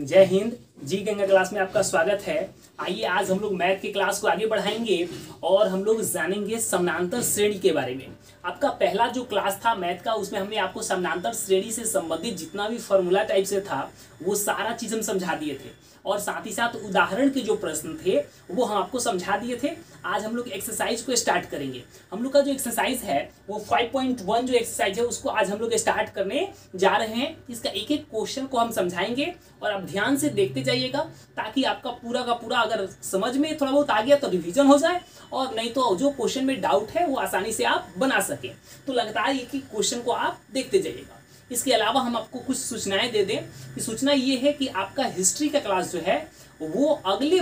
जय हिंद। जी गंगा क्लास में आपका स्वागत है। आइए आज हम लोग मैथ की क्लास को आगे बढ़ाएंगे और हम लोग जानेंगे समानांतर श्रेणी के बारे में। आपका पहला जो क्लास था मैथ का, उसमें हमने आपको समानांतर श्रेणी से संबंधित जितना भी फॉर्मूला टाइप से था वो सारा चीज हम समझा दिए थे और साथ ही साथ उदाहरण के जो प्रश्न थे वो हम आपको समझा दिए थे। आज हम लोग एक्सरसाइज को स्टार्ट करेंगे। हम लोग का जो एक्सरसाइज है वो 5.1 जो एक्सरसाइज है उसको आज हम लोग स्टार्ट करने जा रहे हैं। इसका एक एक क्वेश्चन को हम समझाएंगे और आप ध्यान से देखते जाइएगा ताकि आपका पूरा का पूरा अगर समझ में थोड़ा बहुत आ गया तो रिवीजन हो जाए और नहीं तो जो क्वेश्चन में डाउट है वो आसानी से आप बना सके। तो लगातार एक एक क्वेश्चन को आप देखते जाइएगा। इसके अलावा हम आपको कुछ सूचनाएं दे दें कि सूचना ये है कि आपका हिस्ट्री का क्लास जो है वो अगले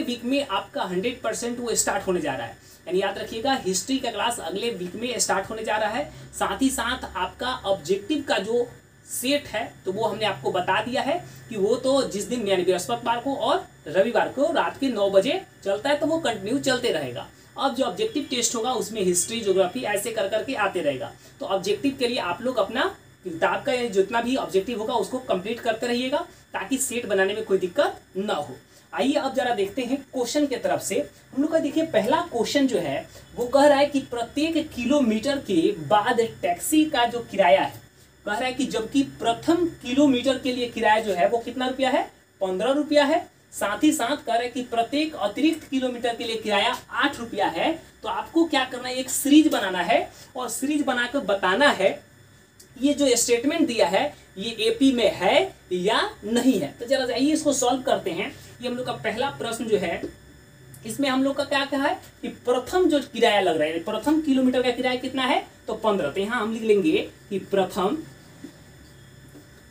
वीक में आपका 100% वो स्टार्ट होने जा रहा है। यानी याद रखिएगा हिस्ट्री का क्लास अगले वीक में स्टार्ट होने जा रहा है। साथ ही साथ आपका ऑब्जेक्टिव का जो सेट है तो वो हमने आपको बता दिया है कि वो तो जिस दिन यानी बृहस्पतिवार को और रविवार को रात के 9 बजे चलता है तो वो कंटिन्यू चलते रहेगा। अब जो ऑब्जेक्टिव टेस्ट होगा उसमें हिस्ट्री ज्योग्राफी ऐसे कर करके आते रहेगा। तो ऑब्जेक्टिव के लिए आप लोग अपना किताब का यानी जितना भी ऑब्जेक्टिव होगा उसको कंप्लीट करते रहिएगा ताकि सेट बनाने में कोई दिक्कत ना हो। आइए अब जरा देखते हैं क्वेश्चन के तरफ से। हम लोग का देखिए पहला क्वेश्चन जो है वो कह रहा है कि प्रत्येक किलोमीटर के बाद टैक्सी का जो किराया है, कह रहा है कि जबकि प्रथम किलोमीटर के लिए किराया जो है वो कितना रुपया है, 15 रुपया है। साथ ही साथ कह रहा है कि प्रत्येक अतिरिक्त किलोमीटर के लिए किराया 8 रुपया है। तो आपको क्या करना है, एक सीरीज बनाना है और सीरीज बनाकर बताना है ये जो स्टेटमेंट दिया है ये एपी में है या नहीं है। तो जरा जाइए इसको सॉल्व करते हैं। ये हम लोग का पहला प्रश्न जो है इसमें हम लोग का क्या कहा है कि प्रथम जो किराया लग रहा है, प्रथम किलोमीटर का किराया कितना है तो 15। तो यहाँ हम लिख लेंगे कि प्रथम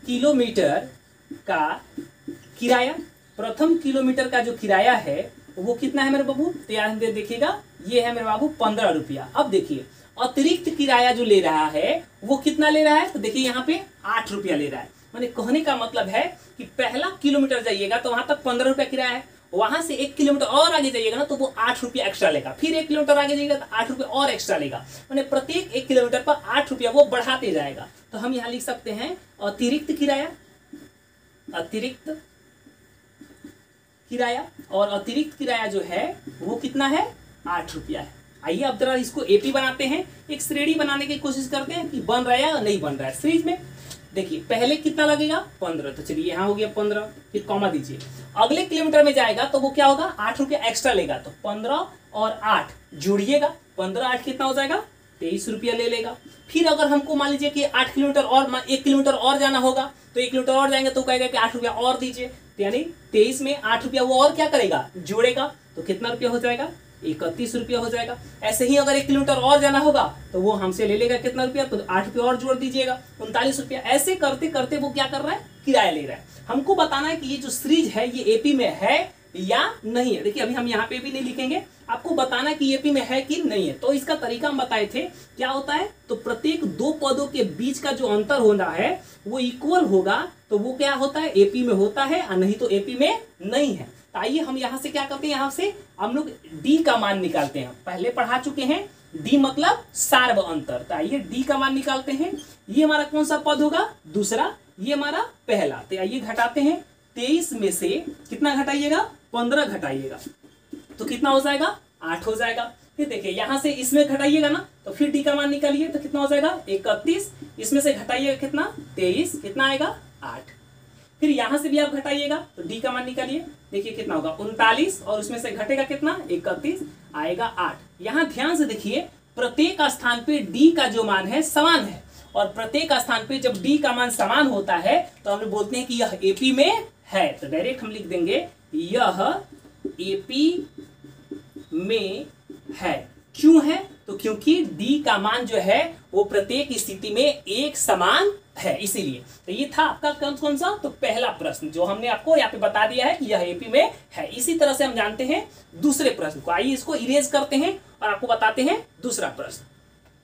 किलोमीटर का किराया, प्रथम किलोमीटर का जो किराया है वो कितना है मेरे बाबू, ध्यान दे देखिएगा, ये है मेरे बाबू 15 रुपया। अब देखिए अतिरिक्त किराया जो ले रहा है वो कितना ले रहा है तो देखिए यहाँ पे 8 रुपया ले रहा है। माने कहने का मतलब है कि पहला किलोमीटर जाइएगा तो वहां तक 15 रुपया किराया है, वहां से 1 किलोमीटर और आगे जाइएगा ना तो वो 8 रुपया एक्स्ट्रा लेगा, फिर 1 किलोमीटर आगे जाइएगा तो 8 रुपया और एक्स्ट्रा लेगा। माने प्रत्येक 1 किलोमीटर पर 8 रुपया वो बढ़ाते जाएगा। तो हम यहाँ लिख सकते हैं अतिरिक्त किराया, अतिरिक्त किराया, और अतिरिक्त किराया जो है वो कितना है 8 रुपया है। आइए अब जरा इसको एपी बनाते हैं, एक श्रेणी बनाने की कोशिश करते हैं कि बन रहा है या नहीं बन रहा है। सीरीज में देखिए पहले कितना लगेगा 15, तो चलिए यहाँ हो गया 15, फिर कॉमा दीजिए। अगले किलोमीटर में जाएगा तो वो क्या होगा 8 रुपया एक्स्ट्रा लेगा, तो 15 और 8 जोड़िएगा, 15 8 कितना हो जाएगा 23 रुपया ले लेगा। फिर अगर हमको मान लीजिए कि 8 किलोमीटर और 1 किलोमीटर और जाना होगा तो 1 किलोमीटर और जाएंगे तो कहेगा कि 8 रुपया और दीजिए, तो यानी 23 में 8 रुपया वो और क्या करेगा जोड़ेगा, तो कितना रुपया हो जाएगा 31 रुपया हो जाएगा। ऐसे ही अगर 1 किलोमीटर और जाना होगा तो वो हमसे ले लेगा कितना रुपया, तो 8 रुपया और जोड़ दीजिएगा 39 रुपया। ऐसे करते करते वो क्या कर रहा है किराया ले रहा है। हमको बताना है कि ये जो सीरीज है ये एपी में है या नहीं है। देखिए अभी हम यहाँ पे भी नहीं लिखेंगे, आपको बताना है कि एपी में है कि नहीं है। तो इसका तरीका हम बताए थे क्या होता है, तो प्रत्येक दो पदों के बीच का जो अंतर होना है वो इक्वल होगा तो वो क्या होता है एपी में होता है और नहीं तो एपी में नहीं है। तो आइए हम यहाँ से क्या करते हैं, यहाँ से हम लोग डी का मान निकालते हैं। पहले पढ़ा चुके हैं डी मतलब सार्व अंतर। तो आइए डी का मान निकालते हैं। ये हमारा कौन सा पद होगा, दूसरा, ये हमारा पहला। तो आइए घटाते हैं, 23 में से कितना घटाइएगा 15 घटाइएगा तो कितना हो जाएगा 8 हो जाएगा। फिर देखिए यहाँ से इसमें घटाइएगा ना तो फिर डी का मान निकालिए तो कितना हो जाएगा 31, इसमें से घटाइएगा कितना 23, कितना आएगा 8। फिर यहाँ से भी आप घटाइएगा तो डी का मान निकालिए, देखिए कितना होगा 39 और उसमें से घटेगा कितना 31, आएगा 8। यहाँ ध्यान से देखिए प्रत्येक स्थान पे डी का जो मान है समान है और प्रत्येक स्थान पे जब डी का मान समान होता है तो हम बोलते हैं कि यह एपी में है। तो डायरेक्ट हम लिख देंगे यह एपी में है। क्यों है, तो क्योंकि डी का मान जो है वो प्रत्येक स्थिति में एक समान है, इसीलिए। तो ये था आपका कौन सा, तो पहला प्रश्न जो हमने आपको यहाँ पे बता दिया है कि यह एपी में है। इसी तरह से हम जानते हैं दूसरे प्रश्न को। आइए इसको इरेज करते हैं और आपको बताते हैं दूसरा प्रश्न।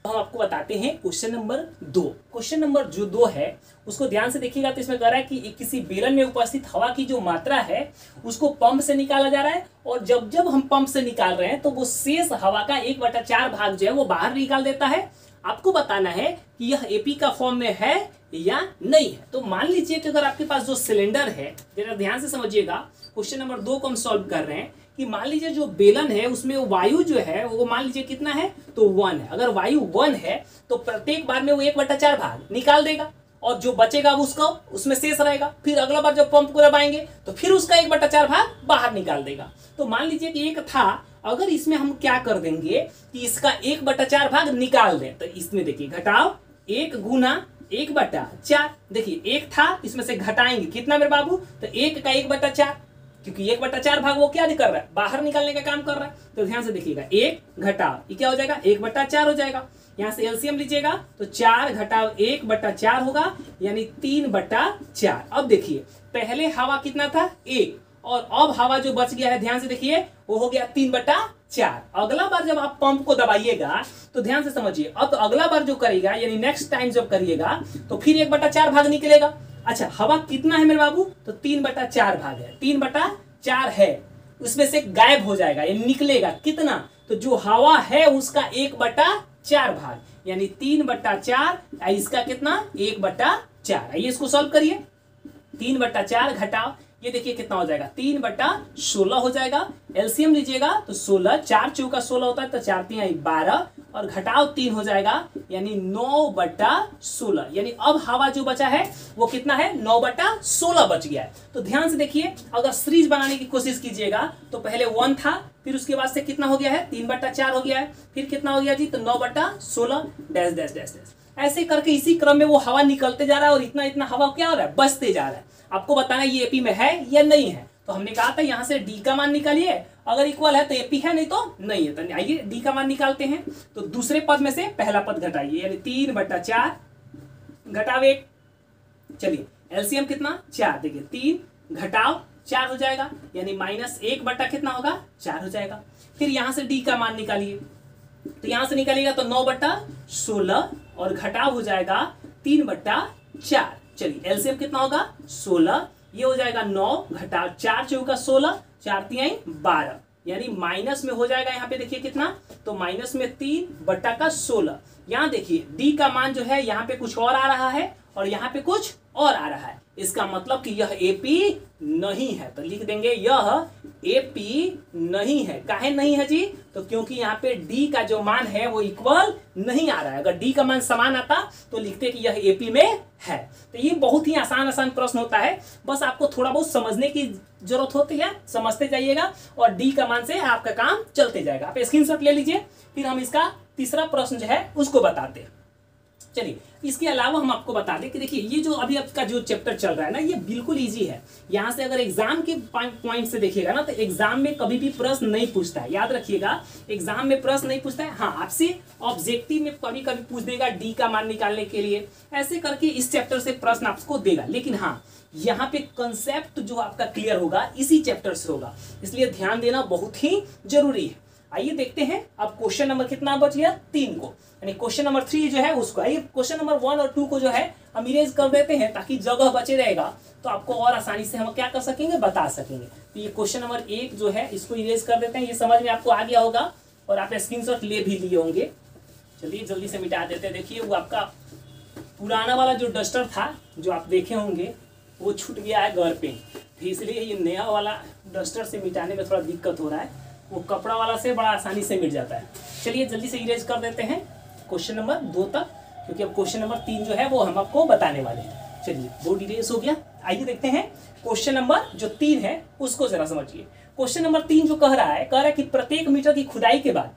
हम आपको बताते हैं क्वेश्चन नंबर 2। क्वेश्चन नंबर जो 2 है उसको ध्यान से देखिएगा। तो इसमें कह रहा है कि किसी बेलन में उपस्थित हवा की जो मात्रा है उसको पंप से निकाला जा रहा है और जब जब हम पंप से निकाल रहे हैं तो वो शेष हवा का 1/4 भाग जो है वो बाहर निकाल देता है। आपको बताना है कि यह एपी का फॉर्म में है या नहीं है। तो मान लीजिए कि अगर आपके पास जो सिलेंडर है, जरा ध्यान से समझिएगा, क्वेश्चन नंबर 2 को हम सॉल्व कर रहे हैं कि मान लीजिए जो बेलन है उसमें वायु जो है वो मान लीजिए कितना है, तो 1 है। अगर वायु 1 है तो प्रत्येक बार में वो 1/4 भाग निकाल देगा और जो बचेगा वो उसका उसमें शेष रहेगा। फिर अगला बार जब पंप को दबाएंगे तो फिर उसका 1/4 भाग बाहर निकाल देगा। तो मान लीजिए कि एक था, अगर इसमें हम क्या कर देंगे कि इसका 1/4 भाग निकाल दें, तो इसमें देखिए घटाओ 1 गुना 1/4। देखिए एक था, इसमें से घटाएंगे कितना मेरे बाबू, तो 1 का 1/4, क्योंकि 1/4 भाग वो क्या कर रहा है, बाहर निकालने का काम कर रहा है। तो ध्यान से देखिएगा, 1 घटाओ ये क्या हो जाएगा, 1/4 हो जाएगा। यहाँ से एलसीएम लीजिएगा तो 4 घटाओ 1/4 होगा, यानी 3/4। अब देखिए पहले हवा कितना था, 1, और अब हवा जो बच गया है ध्यान से देखिए वो हो गया 3/4। अगला बार जब आप पंप को दबाइएगा तो ध्यान से समझिए, अब तो अगला बार जो करेगा यानी नेक्स्ट टाइम जब करिएगा तो फिर 1/4 भाग निकलेगा। अच्छा हवा कितना है मेरे बाबू, तो 3/4 भाग है, 3/4 है, उसमें से गायब हो जाएगा, ये निकलेगा कितना, तो जो हवा है उसका 1/4 भाग, यानी 3/4, इसका कितना 1/4। आइए इसको सॉल्व करिए, 3/4 घटाओ ये देखिए कितना हो जाएगा, 3/16 हो जाएगा। एलसीएम लीजिएगा तो 16, 4 चौका 16 होता है, तो 4 3 12 और घटाओ 3 हो जाएगा, यानी 9/16। यानी अब हवा जो बचा है वो कितना है, 9/16 बच गया है। तो ध्यान से देखिए, अगर सीरीज बनाने की कोशिश कीजिएगा तो पहले 1 था, फिर उसके बाद से कितना हो गया है, 3/4 हो गया है, फिर कितना हो गया जी, तो 9/16 डैश डैश डैश डैश। ऐसे करके इसी क्रम में वो हवा निकलते जा रहा है और इतना इतना हवा क्या हो रहा है, बचते जा रहा है। आपको बताना ये एपी में है या नहीं है। तो हमने कहा था यहाँ से डी का मान निकालिए, अगर इक्वल है तो एपी है, नहीं तो नहीं है। तो आइए डी का मान निकालते हैं। तो दूसरे पद में से पहला पद घटाइए, यानी 3/4 घटाव 1, चलिए एलसीएम कितना 4, देखिए 3 घटाव 4 हो जाएगा, यानी -1 बटा कितना होगा, 4 हो जाएगा। फिर यहाँ से डी का मान निकालिए, तो यहां से निकालिएगा तो 9/16 और घटाव हो जाएगा 3/4। चलिए एलसीएम कितना होगा, 16, ये हो जाएगा 9 घटाव 4 चौका 16, 4 3 12, यानी माइनस में हो जाएगा यहाँ पे देखिए कितना, तो माइनस में 3/16। यहाँ देखिए डी का मान जो है यहाँ पे कुछ और आ रहा है और यहाँ पे कुछ और आ रहा है, इसका मतलब कि यह एपी नहीं है। तो लिख देंगे यह एपी नहीं है। काहे नहीं है जी, तो क्योंकि यहाँ पे डी का जो मान है वो इक्वल नहीं आ रहा है। अगर डी का मान समान आता तो लिखते कि यह एपी में है। तो ये बहुत ही आसान प्रश्न होता है, बस आपको थोड़ा बहुत समझने की जरूरत होती है, समझते जाइएगा और डी का मान से आपका काम चलते जाएगा। आप स्क्रीनशॉट ले लीजिए, फिर हम इसका तीसरा प्रश्न जो है उसको बताते हैं। चलिए इसके अलावा हम आपको बता दें कि देखिए ये जो अभी आपका जो चैप्टर चल रहा है ना, ये बिल्कुल इजी है। यहाँ से अगर एग्जाम के पॉइंट से देखिएगा ना, तो एग्जाम में कभी भी प्रश्न नहीं पूछता है, याद रखिएगा एग्जाम में प्रश्न नहीं पूछता है। हाँ आपसे ऑब्जेक्टिव में कभी कभी पूछ देगा डी का मान निकालने के लिए, ऐसे करके इस चैप्टर से प्रश्न आपको देगा। लेकिन हाँ यहाँ पे कंसेप्ट जो आपका क्लियर होगा इसी चैप्टर से होगा, इसलिए ध्यान देना बहुत ही जरूरी है। आइए देखते हैं अब क्वेश्चन नंबर कितना बच गया, 3 को, यानी क्वेश्चन नंबर 3 जो है उसको। आइए क्वेश्चन नंबर 1 और 2 को जो है हम इरेज कर देते हैं ताकि जगह बचे रहेगा, तो आपको और आसानी से हम क्या कर सकेंगे, बता सकेंगे। तो ये क्वेश्चन नंबर 1 जो है इसको इरेज कर देते हैं, ये समझ में आपको आ गया होगा और आप स्क्रीनशॉट ले भी लिए होंगे। चलिए जल्दी से मिटा देते हैं। देखिए वो आपका पुराना वाला जो डस्टर था जो आप देखे होंगे वो छूट गया है घर पे, इसलिए ये नया वाला डस्टर से मिटाने में थोड़ा दिक्कत हो रहा है, वो कपड़ा वाला से बड़ा आसानी से मिट जाता है। चलिए जल्दी से इरेज कर देते हैं क्वेश्चन नंबर 2 तक, क्योंकि अब क्वेश्चन नंबर 3 जो है वो हम आपको बताने वाले हैं। चलिए बोर्ड इरेज हो गया। आइए देखते हैं क्वेश्चन नंबर जो 3 है उसको जरा समझिए। क्वेश्चन नंबर 3 जो कह रहा है कि प्रत्येक मीटर की खुदाई के बाद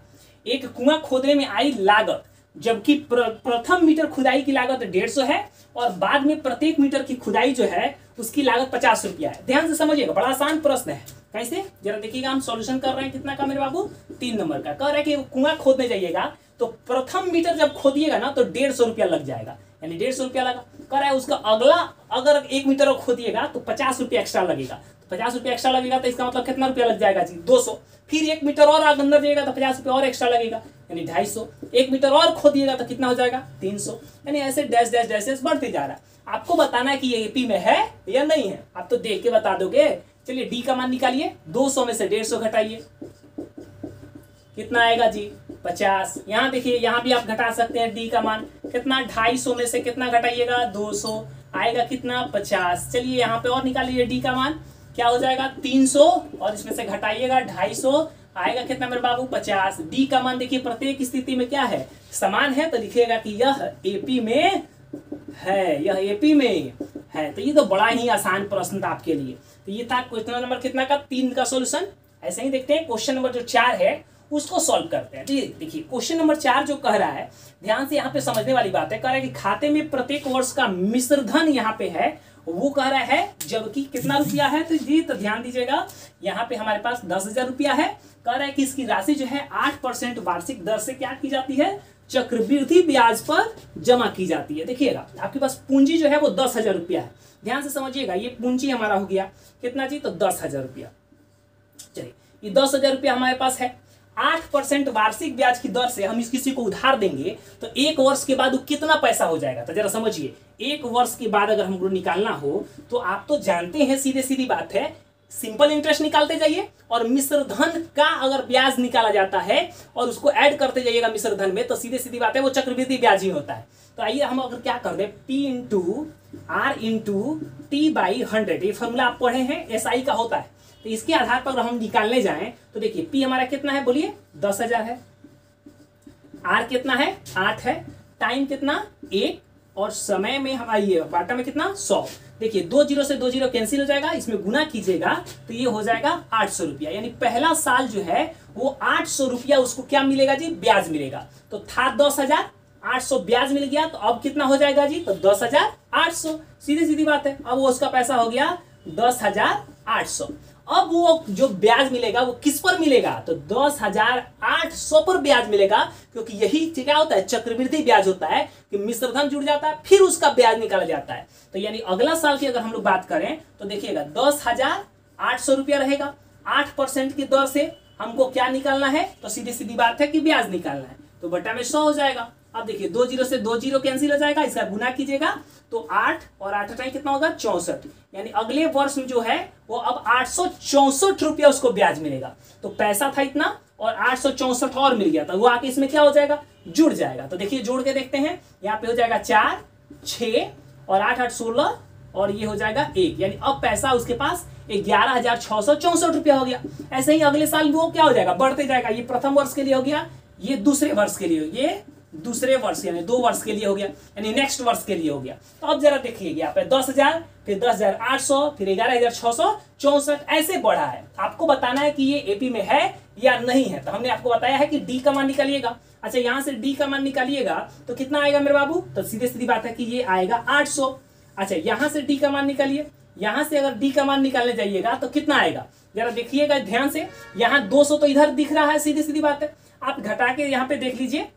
एक कुआं खोदने में आई लागत, जबकि प्रथम मीटर खुदाई की लागत 150 है और बाद में प्रत्येक मीटर की खुदाई जो है उसकी लागत 50 रुपया है। ध्यान से समझिएगा, बड़ा आसान प्रश्न है। कैसे, जरा देखिएगा, हम सॉल्यूशन कर रहे हैं कितना का मेरे बाबू, 3 नंबर का। कह रहा है कि कुआं खोदने जाइएगा तो प्रथम मीटर जब खोदिएगा ना तो 150 रुपया लग जाएगा, यानी 150 रुपया लगा। कह रहा है उसका अगला अगर 1 मीटर खोदिएगा तो 50 रुपया एक्स्ट्रा लगेगा, तो 50 रुपया एक्स्ट्रा लगेगा तो इसका मतलब कितना रुपया लग जाएगा जी, 200। फिर 1 मीटर और अंदर जाएगा तो 50 रुपया और एक्स्ट्रा लगेगा, यानी 250। 1 मीटर और खोदिएगा तो कितना हो जाएगा, 300। यानी ऐसे डैश डैश डैश बढ़ते जा रहा है। आपको बताना है कि ये एपी में है या नहीं है, आप तो देख के बता दोगे। चलिए डी का मान निकालिए, 200 में से 150 घटाइए, कितना आएगा जी, 50। यहाँ देखिए यहाँ भी आप घटा सकते हैं डी का मान, कितना 250 में से कितना घटाइएगा 200, आएगा कितना 50। चलिए यहाँ पे और निकालिए डी का मान, क्या हो जाएगा 300 और इसमें से घटाइएगा 250, आएगा कितना मेरे बाबू 50। डी का मान देखिए प्रत्येक स्थिति में क्या है समान है, तो लिखिएगा कि यह एपी में है, यह एपी में है। तो ये तो बड़ा ही आसान प्रश्न था आपके लिए। तो ये था क्वेश्चन नंबर कितना का 3 का सॉल्यूशन। ऐसे ही देखते हैं क्वेश्चन नंबर जो 4 है उसको सॉल्व करते हैं। देखिए क्वेश्चन नंबर 4 जो कह रहा है, ध्यान से यहाँ पे समझने वाली बात है। कह रहा है कि खाते में प्रत्येक वर्ष का मिश्र धन यहाँ पे है, वो कह रहा है जबकि कितना रुपया है। तो जी तो ध्यान दीजिएगा, यहाँ पे हमारे पास 10,000 रुपया है। कह रहा है कि इसकी राशि जो है 8% वार्षिक दर से क्या की जाती है, चक्रवृद्धि ब्याज पर जमा की जाती है। देखिएगा आपके पास पूंजी जो है वो 10,000 रुपया है। ध्यान से समझिएगा, ये पूंजी हमारा हो गया कितना जी, तो 10,000 रुपया। चलिए ये 10,000 रुपया हमारे पास है, 8% वार्षिक ब्याज की दर से हम इस किसी को उधार देंगे तो 1 वर्ष के बाद वो कितना पैसा हो जाएगा। तो जरा समझिए, 1 वर्ष के बाद अगर हमको निकालना हो तो आप तो जानते हैं, सीधे सीधी बात है, सिंपल इंटरेस्ट निकालते जाइए और मिश्र धन का अगर ब्याज निकाला जाता है और उसको ऐड करते जाइएगा मिश्र धन में, तो सीधे सीधी बात है वो चक्रवृद्धि ब्याज ही होता है। तो आइए हम अगर क्या कर दें, P into R into T by 100, ये फॉर्मूला आप पढ़े हैं, SI का होता है। तो इसके आधार पर हम निकालने जाएं तो देखिए P हमारा कितना है, बोलिए 10,000 है, R कितना है 8 है, टाइम कितना 1 और समय में हमारा ये बाटा में कितना 100। देखिए 2 जीरो से 2 जीरो कैंसिल हो जाएगा, इसमें गुना कीजिएगा तो ये हो जाएगा 800 रुपया। यानी पहला साल जो है वो 800 रुपया उसको क्या मिलेगा जी, ब्याज मिलेगा। तो था 10,000, 800 ब्याज मिल गया, तो अब कितना हो जाएगा जी, तो 10,800। सीधी सीधी बात है, अब वो उसका पैसा हो गया 10,800। अब वो जो ब्याज मिलेगा वो किस पर मिलेगा, तो 10,800 पर ब्याज मिलेगा, क्योंकि यही क्या होता है, चक्रवृद्धि ब्याज होता है कि मिश्र धन जुड़ जाता है फिर उसका ब्याज निकाला जाता है। तो यानी अगला साल की अगर हम लोग बात करें तो देखिएगा 10,800 रुपया रहेगा, 8% की दर से हमको क्या निकालना है, तो सीधी सीधी बात है कि ब्याज निकालना है, तो बटा में 100 हो जाएगा। अब देखिए 2 जीरो से 2 जीरो कैंसिल हो जाएगा, इसका गुना कीजिएगा तो 8 और 8 कितना होगा 64। यानी अगले वर्ष में जो है वो अब 864 रुपया उसको ब्याज मिलेगा। तो पैसा था इतना और 864 और मिल गया, तो वो आके इसमें क्या हो जाएगा, जुड़ जाएगा। तो देखिए जोड़ के देखते हैं, यहाँ पे हो जाएगा 4 6 और 8 8 16 और ये हो जाएगा 1, यानी अब पैसा उसके पास 11,664 रुपया हो गया। ऐसे ही अगले साल वो क्या हो जाएगा, बढ़ते जाएगा। ये प्रथम वर्ष के लिए हो गया, ये दूसरे वर्ष के लिए, ये दूसरे वर्ष यानी 2 वर्ष के लिए हो गया, यानी नेक्स्ट वर्ष के लिए हो गया। तो अब जरा देखिए यहाँ पे 10,000 फिर 10,800 फिर 11,664 ऐसे बढ़ा है। आपको बताना है कि ये एपी में है या नहीं है। तो हमने आपको बताया है कि डी का मान निकालिएगा। अच्छा यहाँ से डी का मान निकालिएगा तो कितना आएगा मेरे बाबू, तो सीधे सीधी बात है कि ये आएगा 800। अच्छा यहाँ से डी का मान निकालिए, यहाँ से अगर डी का मान निकालने जाइएगा तो कितना आएगा, जरा देखिएगा ध्यान से। यहाँ 200 तो इधर दिख रहा है, सीधी सीधी बात है, आप घटा के यहाँ पे देख लीजिए,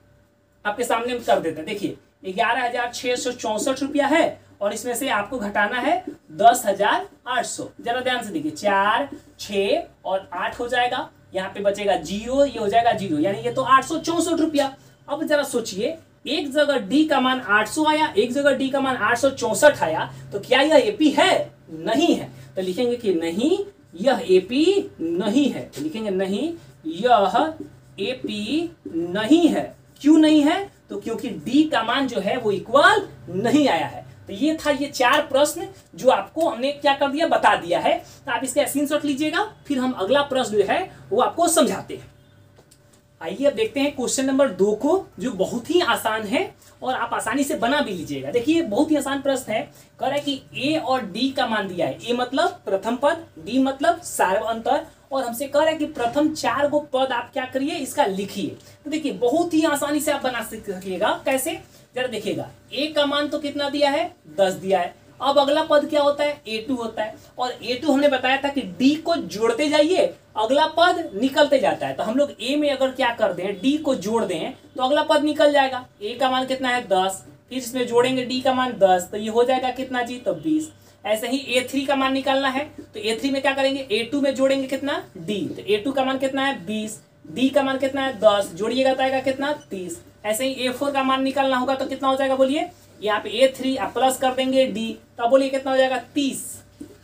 आपके सामने हम कर देते हैं। देखिए 11,664 रुपया है और इसमें से आपको घटाना है 10,800। जरा ध्यान से देखिए, 4 6 और 8 हो जाएगा, यहाँ पे बचेगा 0, ये हो जाएगा 0, यानी ये तो 864 रुपया। अब जरा सोचिए, एक जगह डी का मान 800 आया, एक जगह डी का मान 864 आया, तो क्या यह एपी है, नहीं है। तो लिखेंगे कि नहीं यह एपी नहीं है, तो लिखेंगे नहीं यह एपी नहीं है। क्यों नहीं है, तो क्योंकि डी का मान जो है वो इक्वल नहीं आया है। तो ये था ये 4 प्रश्न जो आपको हमने क्या कर दिया, बता दिया है। तो आप इसका स्क्रीनशॉट लीजिएगा, फिर हम अगला प्रश्न जो है वो आपको समझाते हैं। आइए अब देखते हैं क्वेश्चन नंबर 2 को, जो बहुत ही आसान है और आप आसानी से बना भी लीजिएगा। देखिए बहुत ही आसान प्रश्न है। कह रहा है कि ए और डी का मान दिया है, ए मतलब प्रथम पद, डी मतलब सार्व अंतर, और हमसे कह रहा है कि प्रथम 4 गो पद आप क्या करिए, इसका लिखिए। तो देखिए बहुत ही आसानी से आप बना सकिएगा। कैसे, जरा देखिएगा, ए का मान तो कितना दिया है, 10 दिया है। अब अगला पद क्या होता है, A2 होता है, और A2 हमने बताया था कि D को जोड़ते जाइए, अगला पद निकलते जाता है। तो हम लोग A में अगर क्या कर दें, D को जोड़ दें तो अगला पद निकल जाएगा। A का मान कितना है 10, फिर इसमें जोड़ेंगे D का मान 10, तो ये हो जाएगा कितना जी, तो 20। ऐसे ही A3 का मान निकालना है, तो A3 में क्या करेंगे, A2 में जोड़ेंगे कितना D, तो A2 का मान कितना है 20, D का मान कितना है 10, जोड़िएगा तो आएगा कितना 30। ऐसे ही A4 का मान निकालना होगा तो कितना हो जाएगा, बोलिए, यहाँ पे A3 आप प्लस कर देंगे D, तो बोलिए कितना हो जाएगा 30।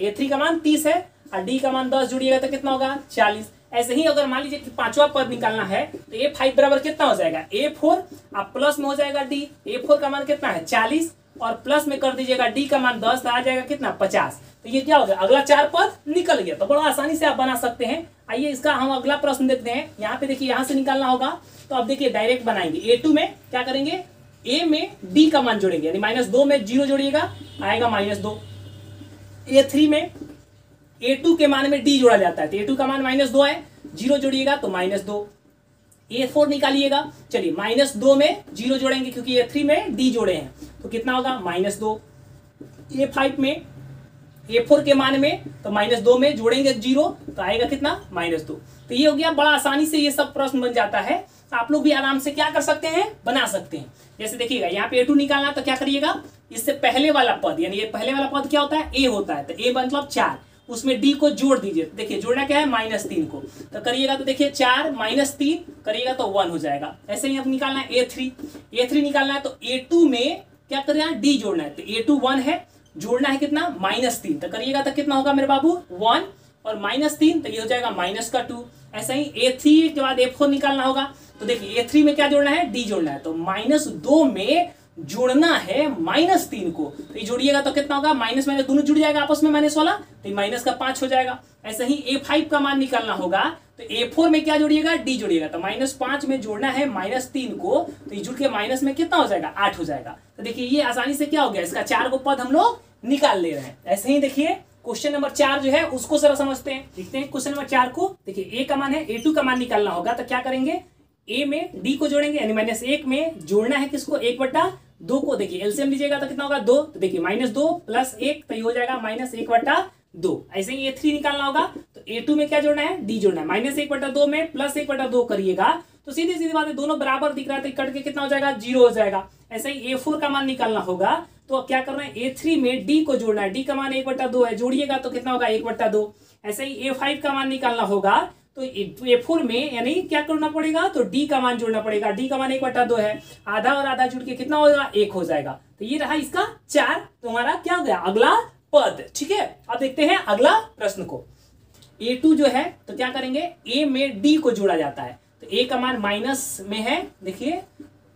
A3 का मान 30 है और D का मान 10, जुड़िएगा तो कितना होगा 40। ऐसे ही अगर मान लीजिए कि पांचवा पद निकालना है तो A5 बराबर कितना हो जाएगा A4, आप प्लस में हो जाएगा D। A4 का मान कितना है 40 और प्लस में कर दीजिएगा D का मान 10, आ जाएगा कितना 50। तो ये क्या हो गया, अगला 4 पद निकल गया। तो बड़ा आसानी से आप बना सकते हैं। आइए इसका हम अगला प्रश्न देखते हैं। यहाँ पे देखिए यहाँ से निकालना होगा, तो अब देखिए डायरेक्ट बनाएंगे। A2 में क्या करेंगे, A में D का मान जोड़ेंगे, यानी -2 में 0 जोड़िएगा, आएगा -2। A3 में A2 के मान में D जोड़ा जाता है, तो A2 का मान -2 है, 0 जोड़िएगा तो -2। A4 निकालिएगा, चलिए -2 में 0 जोड़ेंगे क्योंकि A3 में D जोड़े हैं, तो कितना होगा -2। A5 में A4 के मान में तो -2 में जोड़ेंगे 0, तो आएगा कितना -2। तो ये हो गया, बड़ा आसानी से ये सब प्रश्न बन जाता है। आप लोग भी आराम से क्या कर सकते हैं, बना सकते हैं। जैसे देखिएगा यहाँ पे A2 निकालना, तो क्या करिएगा, इससे पहले वाला पद, यानी ये पहले वाला पद क्या होता है A होता है, तो A मतलब 4, उसमें D को जोड़ दीजिए। देखिए जोड़ना क्या है -3 को, तो करिएगा तो देखिए 4 -3 करिएगा तो 1 हो जाएगा। ऐसे ही अब निकालना है A3 निकालना है, तो A2 में क्या करना है, D जोड़ना है, तो A2 1 है, जोड़ना है कितना -3, तो करिएगा तो कितना होगा मेरे बाबू 1 और -3, तो ये हो जाएगा -2। ऐसा ही A3 के बाद A4 निकालना होगा, तो देखिए A3 में क्या जोड़ना है, D जोड़ना है, तो -2 में जोड़ना है -3 को, तो ये जोड़िएगा तो कितना होगा, माइनस माइनस दोनों जुड़ जाएगा आपस में, माइनस वाला, तो ये -5 हो जाएगा। ऐसे ही A5 का मान निकालना होगा, तो A4 में क्या जोड़िएगा, D जोड़िएगा, तो -5 में जोड़ना है -3 को, तो ये जुड़ के माइनस में कितना हो जाएगा 8 हो जाएगा। तो देखिए ये आसानी से क्या हो गया, इसका 4 को पद हम लोग निकाल ले रहे हैं। ऐसे ही देखिए क्वेश्चन नंबर 4 जो है उसको जरा समझते हैं, देखते हैं क्वेश्चन नंबर 4 को। देखिए A का मान है, A2 का मान निकालना होगा, तो क्या करेंगे, A में D को जोड़ेंगे, यानी -1 में जोड़ना है किसको, 1/2 को। देखिए एलसीएम लीजिएगा तो कितना होगा 2, तो देखिए -2 + 1, तो ये हो जाएगा -1/2। ऐसे ही A3 निकालना होगा, तो A2 में क्या जोड़ना है, D जोड़ना है, -1/2 में +1/2 करिएगा, तो सीधी सीधी बात है, दोनों बराबर दिख रहा है, तो कट के कितना हो जाएगा 0 हो जाएगा। ऐसे ही A4 का मान निकालना होगा, तो क्या करना है, A3 में D को जोड़ना है, D का मान 1/2 है, जोड़िएगा तो कितना होगा 1/2। ऐसे ही A5 का मान निकालना होगा, तो A4 में यानी क्या करना पड़ेगा, तो D का मान जोड़ना पड़ेगा, D का मान 1/2 है, आधा और आधा जुड़ के कितना होगा 1 हो जाएगा। तो ये रहा इसका 4, तुम्हारा क्या हो गया अगला पद। ठीक है, अब देखते हैं अगला प्रश्न को। A2 जो है तो क्या करेंगे, A में D को जोड़ा जाता है, तो A का मान माइनस में है, देखिए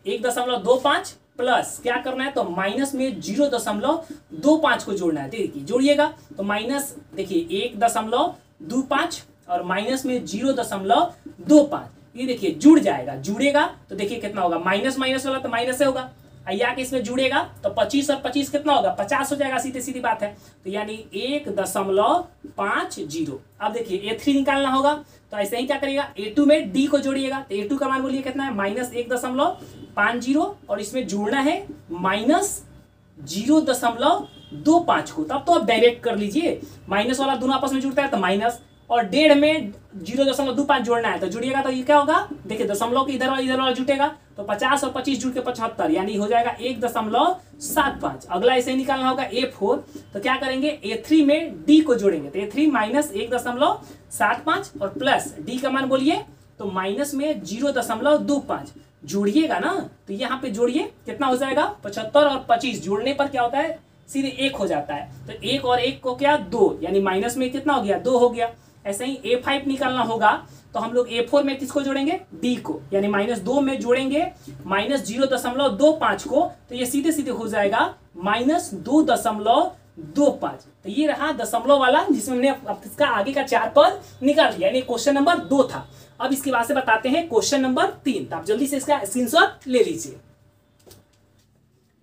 1.25 प्लस क्या करना है, तो माइनस में 0.25 को जोड़ना है। देखिए जोड़िएगा तो माइनस, देखिए 1.25 और माइनस में 0.25, ये देखिए जुड़ जाएगा, जुड़ेगा तो देखिए कितना होगा, माइनस माइनस वाला तो माइनस से होगा, आइया के इसमें जुड़ेगा तो 25 और 25 कितना होगा 50 हो जाएगा, सीधी सीधी बात है। तो यानी 1.50। अब देखिए A3 निकालना होगा, तो ऐसे ही क्या करिएगा, A2 में D को जोड़िएगा, तो A2 का मान बोलिए कितना है, -1.50 और इसमें जोड़ना है -0.25 को। तब तो आप डायरेक्ट कर लीजिए, माइनस वाला दोनों आपस में जुड़ता है तो माइनस, और 1.5 में 0.25 जोड़ना है, तो जुड़िएगा तो ये क्या होगा, देखिए दशमलव के इधर वाला जुटेगा, तो 50 और 25 जुड़ के 75, यानी हो जाएगा 1.75। अगला ऐसे ही निकालना होगा A4, तो क्या करेंगे, A3 में D को जोड़ेंगे, तो A3 -1.75 और प्लस D का मान बोलिए, तो माइनस में 0.25 जोड़िएगा ना, तो यहाँ पे जोड़िए कितना हो जाएगा 75 और 25 जोड़ने पर क्या होता है, सीधे 1 हो जाता है, तो 1 और 1 को क्या 2, यानी माइनस में कितना हो गया 2 हो गया। ऐसे ही A5 निकालना होगा, तो हम लोग A4 में किसको जोड़ेंगे, D को, यानी -2 में जोड़ेंगे -0.25 को, तो ये सीधे सीधे हो जाएगा -2.25। तो ये रहा दशमलव वाला, जिसमें हमने इसका आगे का 4 पद निकाल लिया, यानी क्वेश्चन नंबर 2 था। अब इसके बाद से बताते हैं क्वेश्चन नंबर 3, तो आप जल्दी से इसका स्क्रीनशॉट ले लीजिए।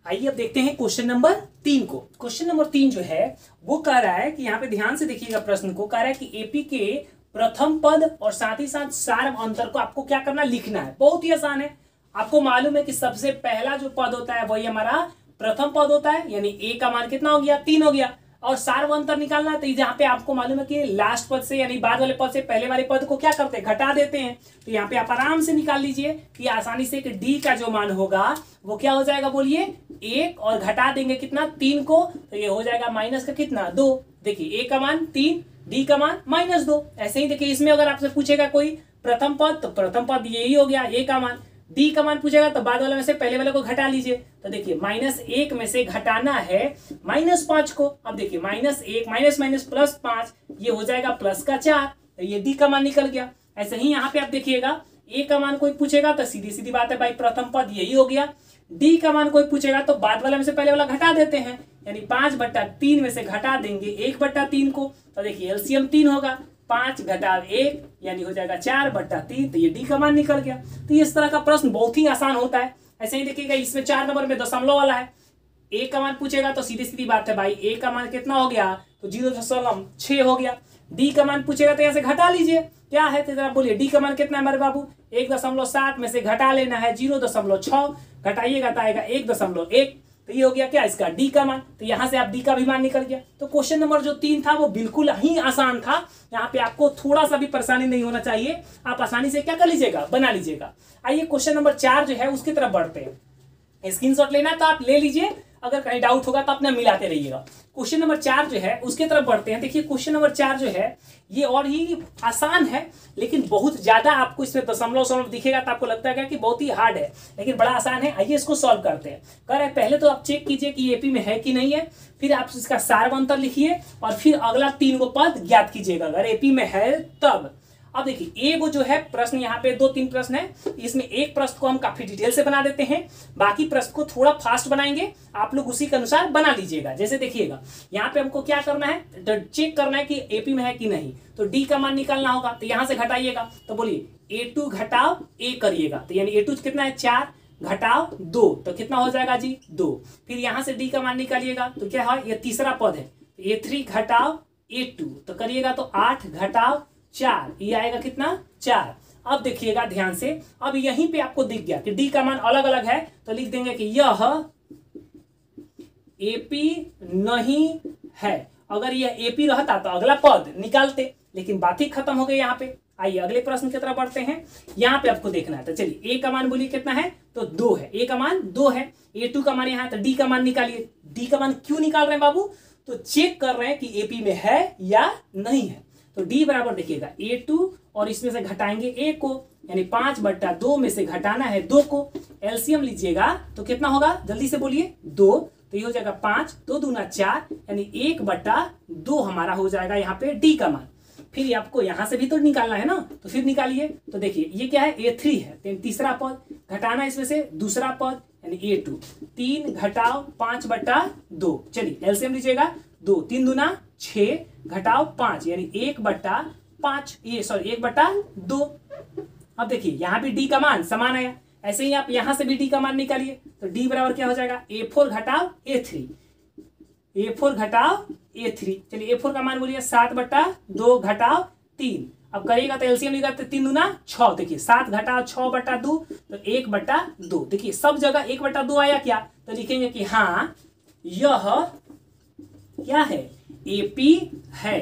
आइए अब देखते हैं क्वेश्चन नंबर 3 को। क्वेश्चन नंबर 3 जो है वो कह रहा है कि यहाँ पे ध्यान से देखिएगा प्रश्न को, कह रहा है कि एपी के प्रथम पद और साथ ही साथ सार अंतर को आपको क्या करना, लिखना है। बहुत ही आसान है, आपको मालूम है कि सबसे पहला जो पद होता है वही हमारा प्रथम पद होता है, यानी ए का मान कितना हो गया 3 हो गया, और सार अंतर निकालना है, तो यहाँ पे आपको मालूम है कि लास्ट पद से यानी बाद वाले पद से पहले वाले पद को क्या करते हैं, घटा देते हैं। तो यहाँ पे आप आराम से निकाल लीजिए कि आसानी से कि डी का जो मान होगा वो क्या हो जाएगा, बोलिए 1, और घटा देंगे कितना 3 को, तो ये हो जाएगा माइनस का कितना 2। देखिए ए का मान 3, डी का मान -2। ऐसे ही देखिए इसमें अगर आपसे पूछेगा कोई प्रथम पद, तो प्रथम पद यही हो गया ए का मान, डी का मान पूछेगा तो बाद वाले में से पहले वाले को घटा लीजिए। तो देखिए -1 में से घटाना है -5 को। अब देखिए -1 माइनस माइनस +5, ये हो जाएगा +4, तो ये डी का मान निकल गया। ऐसे ही यहाँ पे आप देखिएगा ए का मान कोई पूछेगा तो सीधी सीधी बात है भाई, प्रथम पद यही हो गया। डी का मान कोई पूछेगा तो बाद वाला में से पहले वाला घटा देते हैं, यानी 5/3 में से घटा देंगे 1/3 को, तो देखिए एलसीएम 3 होगा, 5 घटा 1 यानी हो जाएगा 4/3, तो ये डी का मान निकल गया। तो इस तरह का प्रश्न बहुत ही आसान होता है। ऐसे ही देखिएगा इसमें 4 नंबर में दशमलव वाला है, ए का मान पूछेगा तो सीधी सीधी बात है भाई, ए का मान कितना हो गया तो 0.6 हो गया। डी का मान पूछेगा तो यहाँ से घटा लीजिए, क्या है तो जरा बोलिए डी का मान कितना है हमारे बाबू, 1.7 में से घटा लेना है 0.6, घटाइएगा तो आएगा 1.1, तो ये हो गया क्या इसका डी का मान। तो यहाँ से आप डी का भी मान निकल गया। तो क्वेश्चन नंबर जो 3 था वो बिल्कुल ही आसान था, यहाँ पे आपको थोड़ा सा भी परेशानी नहीं होना चाहिए, आप आसानी से क्या कर लीजिएगा, बना लीजिएगा। आइए क्वेश्चन नंबर 4 जो है उसकी तरफ बढ़ते हैं। स्क्रीनशॉट लेना तो आप ले लीजिए, अगर कहीं डाउट होगा तो अपना मिलाते रहिएगा। क्वेश्चन नंबर 4 जो है उसके तरफ बढ़ते हैं। देखिए क्वेश्चन नंबर 4 जो है ये और ही आसान है, लेकिन बहुत ज्यादा आपको इसमें दशमलव दिखेगा तो आपको लगता है कि बहुत ही हार्ड है, लेकिन बड़ा आसान है। आइए इसको सॉल्व करते हैं। कह रहे हैं पहले तो आप चेक कीजिए कि एपी में है कि नहीं है, फिर आप इसका सारवंतर लिखिए और फिर अगला 3 को पद ज्ञात कीजिएगा अगर एपी में है तब। अब देखिए एगो जो है प्रश्न, यहाँ पे 2-3 प्रश्न है, इसमें एक प्रश्न को हम काफी डिटेल से बना देते हैं, बाकी प्रश्न को थोड़ा फास्ट बनाएंगे, आप लोग उसी के अनुसार बना लीजिएगा। जैसे देखिएगा यहाँ पे हमको क्या करना है, तो चेक करना है कि एपी में है कि नहीं, तो डी का मान निकालना होगा, तो यहाँ से घटाइएगा, तो बोलिए A2 घटाव ए करिएगा, तो यानी A2 कितना है 4 घटाव 2, तो कितना हो जाएगा जी 2। फिर यहाँ से डी का मान निकालिएगा तो क्या है, ये तीसरा पद है, A3 घटाव A2, तो करिएगा तो 8 घटाव 4, ये आएगा कितना 4। अब देखिएगा ध्यान से, अब यहीं पे आपको दिख गया कि डी का मान अलग अलग है, तो लिख देंगे कि यह एपी नहीं है। अगर यह एपी रहता तो अगला पद निकालते, लेकिन बात ही खत्म हो गई यहाँ पे। आइए अगले प्रश्न की तरफ बढ़ते हैं। यहाँ पे आपको देखना है, तो चलिए ए का मान बोलिए कितना है, तो 2 है, ए का मान 2 है, A2 का मान यहाँ है, तो डी का मान निकालिए। डी का मान क्यों निकाल रहे हैं बाबू, तो चेक कर रहे हैं कि एपी में है या नहीं है। तो डी बराबर देखिएगा A2 और इसमें से घटाएंगे ए को, यानी 5/2 में से घटाना है 2 को, एलसीएम लीजिएगा तो कितना होगा, जल्दी से बोलिए 2, तो ये हो जाएगा 5, 2 दूना 4, यानी 1/2 हमारा हो जाएगा यहाँ पे डी का मान। फिर आपको यहाँ से भी तो निकालना है ना, तो फिर निकालिए। तो देखिए ये क्या है, A3 है, तीसरा पद, घटाना इसमें से दूसरा पद यानी A2, 3 घटाव 5/2, चलिए एलसीएम लीजिएगा, 2 3 दूना 6 घटाव 5 यानी 1/5, ये सॉरी 1/2। अब देखिए यहाँ भी डी का मान समान आया, ऐसे ही आप यहाँ से भी डी का मान निकालिए, तो डी बराबर क्या हो जाएगा, A4 घटाव A3, A4 घटाव A3, चलिए A4 का मान बोलिए 7/2 घटाव 3। अब करिएगा तो एलसीएम लिखा, तो 3 दूना 6, देखिए 7 घटाव 6/2, तो 1/2। देखिए सब जगह 1/2 आया क्या, तो लिखेंगे कि हाँ यह क्या है, एपी है।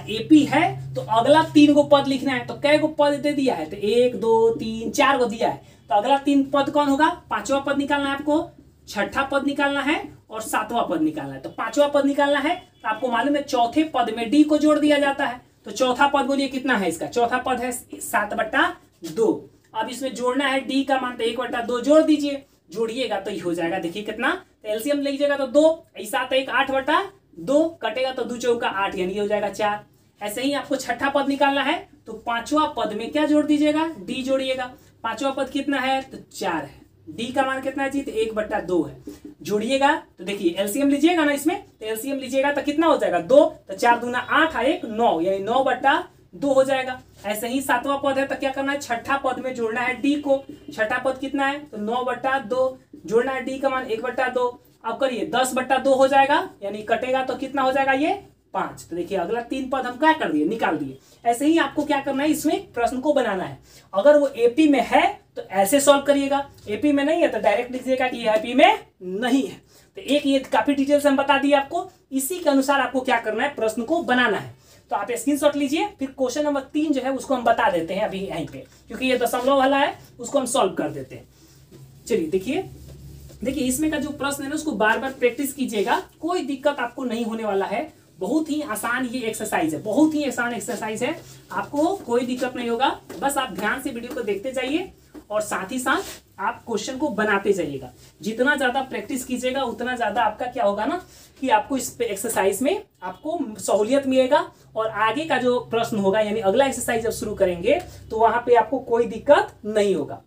एपी है तो अगला 3 को पद लिखना है, तो कै को पद दे दिया है, तो 1 2 3 4 को दिया है, तो अगला 3 पद कौन होगा, 5वां पद निकालना है आपको, 6ठा पद निकालना है और 7वां पद निकालना है। तो 5वां पद निकालना है तो आपको मालूम है चौथे पद में डी को जोड़ दिया जाता है, तो चौथा पद बोलिए कितना है, इसका चौथा पद है 7/2। अब इसमें जोड़ना है डी का मान, तो 1/2 जोड़ दीजिए, जोड़िएगा तो ये हो जाएगा, देखिए कितना, तो एलसीएम लीजिएगा तो 2, 7 1 8/2, कटेगा तो 2 चौका 8 यानी ये हो जाएगा 4। ऐसे ही आपको 6ठा पद निकालना है, तो 5वां पद में क्या जोड़ दीजिएगा, डी जोड़िएगा। 5वां पद कितना है, तो 4 है, डी का मान कितना है जी, तो 1/2 है, जोड़िएगा तो देखिए एलसीएम लीजिएगा ना इसमें, तो एलसीएम लीजिएगा तो कितना हो जाएगा 2, तो 4 दूना 8 1 9 यानी 9/2 हो जाएगा। ऐसे ही 7वां पद है, तो क्या करना है, 6ठा पद में जोड़ना है डी को, 6ठा पद कितना है, तो 9/2, जोड़ना है डी का मान 1/2। अब करिए 10/2 हो जाएगा, यानी कटेगा तो कितना हो जाएगा ये 5। तो देखिए अगला 3 पद हम क्या कर दिए, निकाल दिए। ऐसे ही आपको क्या करना है, इसमें प्रश्न को बनाना है। अगर वो एपी में है तो ऐसे सॉल्व करिएगा, एपी में नहीं है तो डायरेक्ट लिख दीजिएगा कि एपी में नहीं है। तो एक ये काफी डिटेल से हम बता दिए आपको, इसी के अनुसार आपको क्या करना है, प्रश्न को बनाना है। तो आप स्क्रीनशॉट लीजिए, फिर क्वेश्चन नंबर 3 जो है उसको हम बता देते हैं अभी यहीं पे, क्योंकि ये दशमलव वाला है, उसको हम सॉल्व कर देते हैं। चलिए देखिए इसमें का जो प्रश्न है ना उसको बार बार प्रैक्टिस कीजिएगा, कोई दिक्कत आपको नहीं होने वाला है। बहुत ही आसान ये एक्सरसाइज है, बहुत ही आसान एक्सरसाइज है, आपको कोई दिक्कत नहीं होगा। बस आप ध्यान से वीडियो को देखते जाइए और साथ ही साथ आप क्वेश्चन को बनाते जाइएगा। जितना ज्यादा प्रैक्टिस कीजिएगा उतना ज्यादा आपका क्या होगा ना कि आपको इस एक्सरसाइज में आपको सहूलियत मिलेगा और आगे का जो प्रश्न होगा यानी अगला एक्सरसाइज जब शुरू करेंगे तो वहां पे आपको कोई दिक्कत नहीं होगा।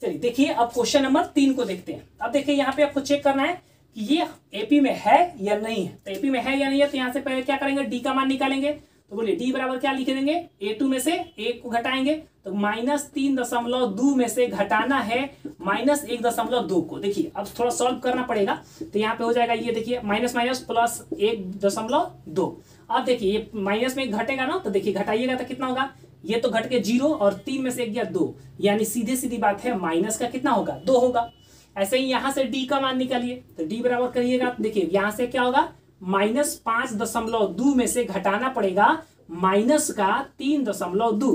चलिए देखिए अब क्वेश्चन नंबर 3 को देखते हैं। अब देखिए यहाँ पे आपको चेक करना है कि ये एपी में है या नहीं है। तो एपी में है या नहीं है तो यहाँ से पहले क्या करेंगे, डी का मान निकालेंगे। तो बोलिए डी बराबर क्या लिख देंगे, A2 में से 1 को घटाएंगे तो -3.2 में से घटाना है -1.2 को। देखिए अब थोड़ा सॉल्व करना पड़ेगा तो यहाँ पे हो जाएगा ये देखिए माइनस माइनस प्लस 1.2। अब देखिए ये माइनस में घटेगा ना तो देखिए घटाइएगा तो कितना होगा, ये तो घट के 0 और 3 में से 1 गया 2, यानी सीधे सीधी बात है माइनस का कितना होगा 2 होगा। ऐसे ही यहां से डी का मान निकालिए तो डी बराबर करिएगा, देखिए यहां से क्या होगा -5.2 में से घटाना पड़ेगा माइनस का 3.2।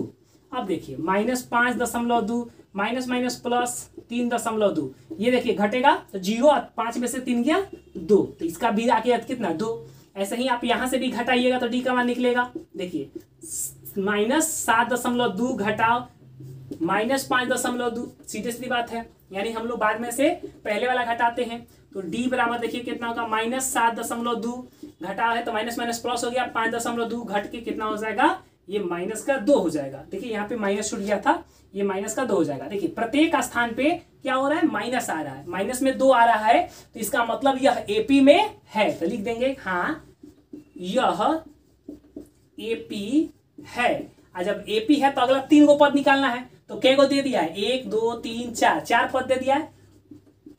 अब देखिए -5.2 माइनस माइनस प्लस 3.2, ये देखिए घटेगा तो 0 और 5 में से 3 गया 2, तो इसका भी आके कितना 2। ऐसे ही आप यहां से भी घटाइएगा तो डी का मान निकलेगा, देखिए -7.2 घटाओ -5.2, सीधे सीधी बात है, यानी हम लोग बाद में से पहले वाला घटाते हैं तो डी बराबर देखिए कितना होगा -7.2 घटा है तो माइनस माइनस प्लस हो गया 5.2 घट के कितना हो जाएगा, ये माइनस का 2 हो जाएगा। देखिए यहाँ पे माइनस छूट गया था, ये माइनस का 2 हो जाएगा। देखिए प्रत्येक स्थान पे क्या हो रहा है, माइनस आ रहा है, माइनस में 2 आ रहा है तो इसका मतलब यह एपी में है। तो लिख देंगे हाँ यह एपी है। और जब एपी है तो अगला 3 को पद निकालना है तो कै को दे दिया है 1 2 3 4 पद दे दिया है,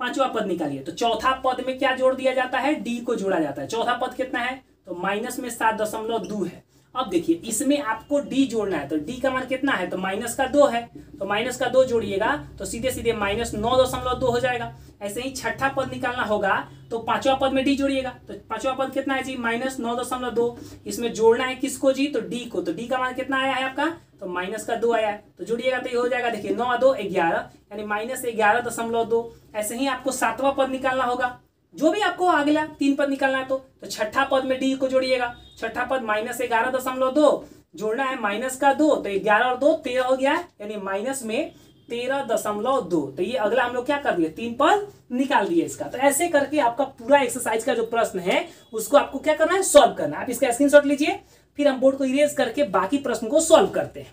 5वां पद निकालिए तो चौथा पद में क्या जोड़ दिया जाता है, डी को जोड़ा जाता है। चौथा पद कितना है तो माइनस में 7.2 है। अब देखिए इसमें आपको डी जोड़ना है तो डी का मान कितना है तो माइनस का 2 है, तो माइनस का 2 जोड़िएगा तो सीधे सीधे -9.2 हो जाएगा। ऐसे ही छठा पद निकालना होगा तो 5वां पद में डी जोड़िएगा तो 5वां पद कितना है जी -9.2। इसमें जोड़ना है किसको जी, तो डी को। तो डी का मान कितना आया है आपका तो माइनस का 2 आया है, तो जोड़िएगा तो ये हो जाएगा देखिए 9 2 11 यानी -11.2। ऐसे ही आपको 7वां पद निकालना होगा, जो भी आपको अगला 3 पद निकालना है तो छठा पद में डी को जोड़िएगा। छठा पद -11.2 जोड़ना है माइनस का 2 तो 11 और 2 13 हो गया यानी माइनस में 13.2। तो ये अगला हम लोग क्या कर दिए 3 पद निकाल दिए इसका। तो ऐसे करके आपका पूरा एक्सरसाइज का जो प्रश्न है उसको आपको क्या करना है, सॉल्व करना है। आप इसका स्क्रीनशॉट लीजिए, फिर हम बोर्ड को इरेज करके बाकी प्रश्न को सॉल्व करते हैं।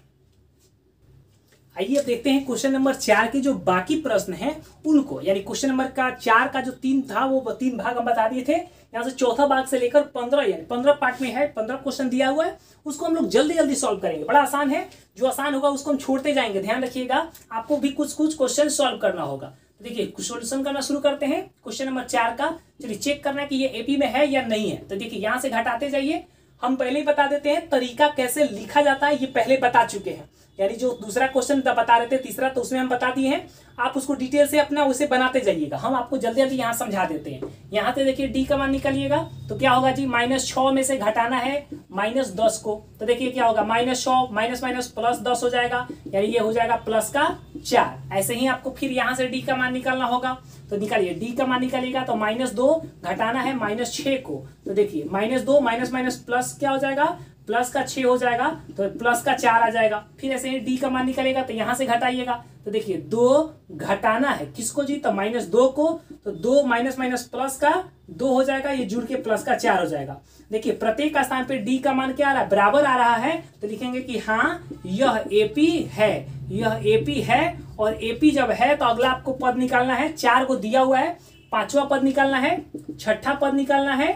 आइए अब देखते हैं क्वेश्चन नंबर 4 के जो बाकी प्रश्न हैं उनको, यानी क्वेश्चन नंबर 4 का जो 3 था वो 3 भाग हम बता दिए थे। यहाँ से चौथा भाग से लेकर 15 यानी 15 पार्ट में है, 15 क्वेश्चन दिया हुआ है, उसको हम लोग जल्दी जल्दी सॉल्व करेंगे। बड़ा आसान है, जो आसान होगा उसको हम छोड़ते जाएंगे। ध्यान रखिएगा आपको भी कुछ कुछ क्वेश्चन सॉल्व करना होगा। तो देखिए सॉल्यूशन करना शुरू करते हैं क्वेश्चन नंबर 4 का। चलिए चेक करना है कि ये एपी में है या नहीं है। तो देखिए यहाँ से घटाते जाइए, हम पहले ही बता देते हैं तरीका कैसे लिखा जाता है, ये पहले बता चुके हैं। यानी जो दूसरा क्वेश्चन बता रहे थे तीसरा, तो उसमें हम बता दिए हैं, आप उसको डिटेल से अपना उसे बनाते जाइएगा। हम आपको जल्दी जल्दी यहाँ समझा देते हैं। यहाँ से देखिए डी का मान निकालिएगा तो क्या होगा जी -6 में से घटाना है -10 को। तो देखिए क्या होगा -6 माइनस माइनस प्लस 10 हो जाएगा, यानी ये हो जाएगा प्लस का 4। ऐसे ही आपको फिर यहाँ से डी का मान निकालना होगा तो निकालिए, डी का मान निकालिएगा तो -2 घटाना है -6 को। तो देखिए -2 माइनस माइनस प्लस क्या हो जाएगा प्लस का 6 हो जाएगा तो प्लस का 4 आ जाएगा। फिर ऐसे ही डी का मान निकलेगा तो यहाँ से घटाइएगा तो देखिए 2 घटाना है किसको जी तो -2 को। तो 2 माइनस माइनस प्लस का 2 हो जाएगा, ये जुड़ के प्लस का 4 हो जाएगा। देखिए प्रत्येक स्थान पे डी का मान क्या आ रहा है बराबर आ रहा है, तो लिखेंगे कि हाँ यह एपी है, यह एपी है। और एपी जब है तो अगला आपको पद निकालना है, 4 को दिया हुआ है, 5वां पद निकालना है, छठा पद निकालना है,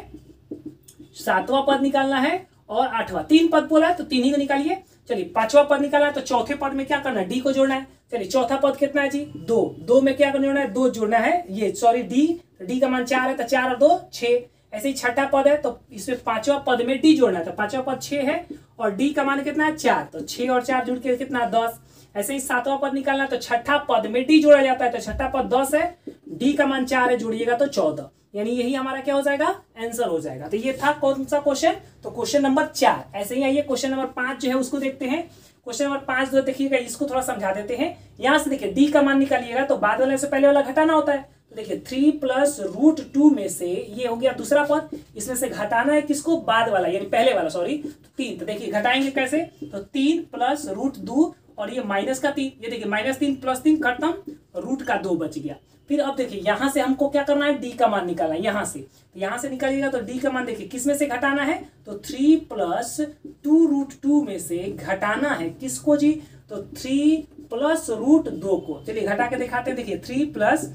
7वां पद निकालना है और 8वां। 3 पद बोला है तो 3 ही को निकालिए। चलिए 5वां पद निकाला है तो चौथे पद में क्या करना है डी को जोड़ना है। चलिए चौथा पद कितना है जी 2 में क्या जोड़ना है 2 जोड़ना है, ये सॉरी डी का मान 4 है तो 4 और 2 6। ऐसे ही छठा पद है तो इसमें 5वां पद में डी जोड़ना है, तो 5वां पद 6 है और डी का मान कितना है 4, तो 6 और 4 जुड़ के कितना 10। ऐसे ही 7वां पद निकालना है तो छठा पद में डी जोड़ा जाता है, तो छठा पद 10 है, डी का मान 4 है, जोड़िएगा तो 14, यानी यही हमारा क्या हो जाएगा आंसर हो जाएगा। तो ये था कौन सा क्वेश्चन, तो क्वेश्चन नंबर 4। ऐसे ही आइए क्वेश्चन नंबर 5 जो है उसको देखते हैं। क्वेश्चन नंबर 5 जो देखिएगा इसको थोड़ा समझा देते हैं। यहाँ से देखिए डी का मान निकालिएगा तो बाद वाले से पहले वाला घटाना होता है। तो देखिए 3 + √2 में से ये हो गया दूसरा पद, इसमें से घटाना है किसको बाद वाला यानी पहले वाला, सॉरी 3। तो देखिए घटाएंगे कैसे, तो 3 प्लस रूट 2 और ये माइनस का 3, ये देखिए -3 प्लस 3 खत्म, रूट का 2 बच गया। फिर अब देखिए यहाँ से हमको क्या करना है, डी का मान निकालना है। यहाँ से तो यहाँ से निकालिएगा तो डी का मान देखिए किस में से घटाना है, तो 3 प्लस 2 रूट 2 में से घटाना है किसको जी, तो 3 प्लस रूट 2 को। चलिए घटा के दिखाते हैं। देखिए 3 प्लस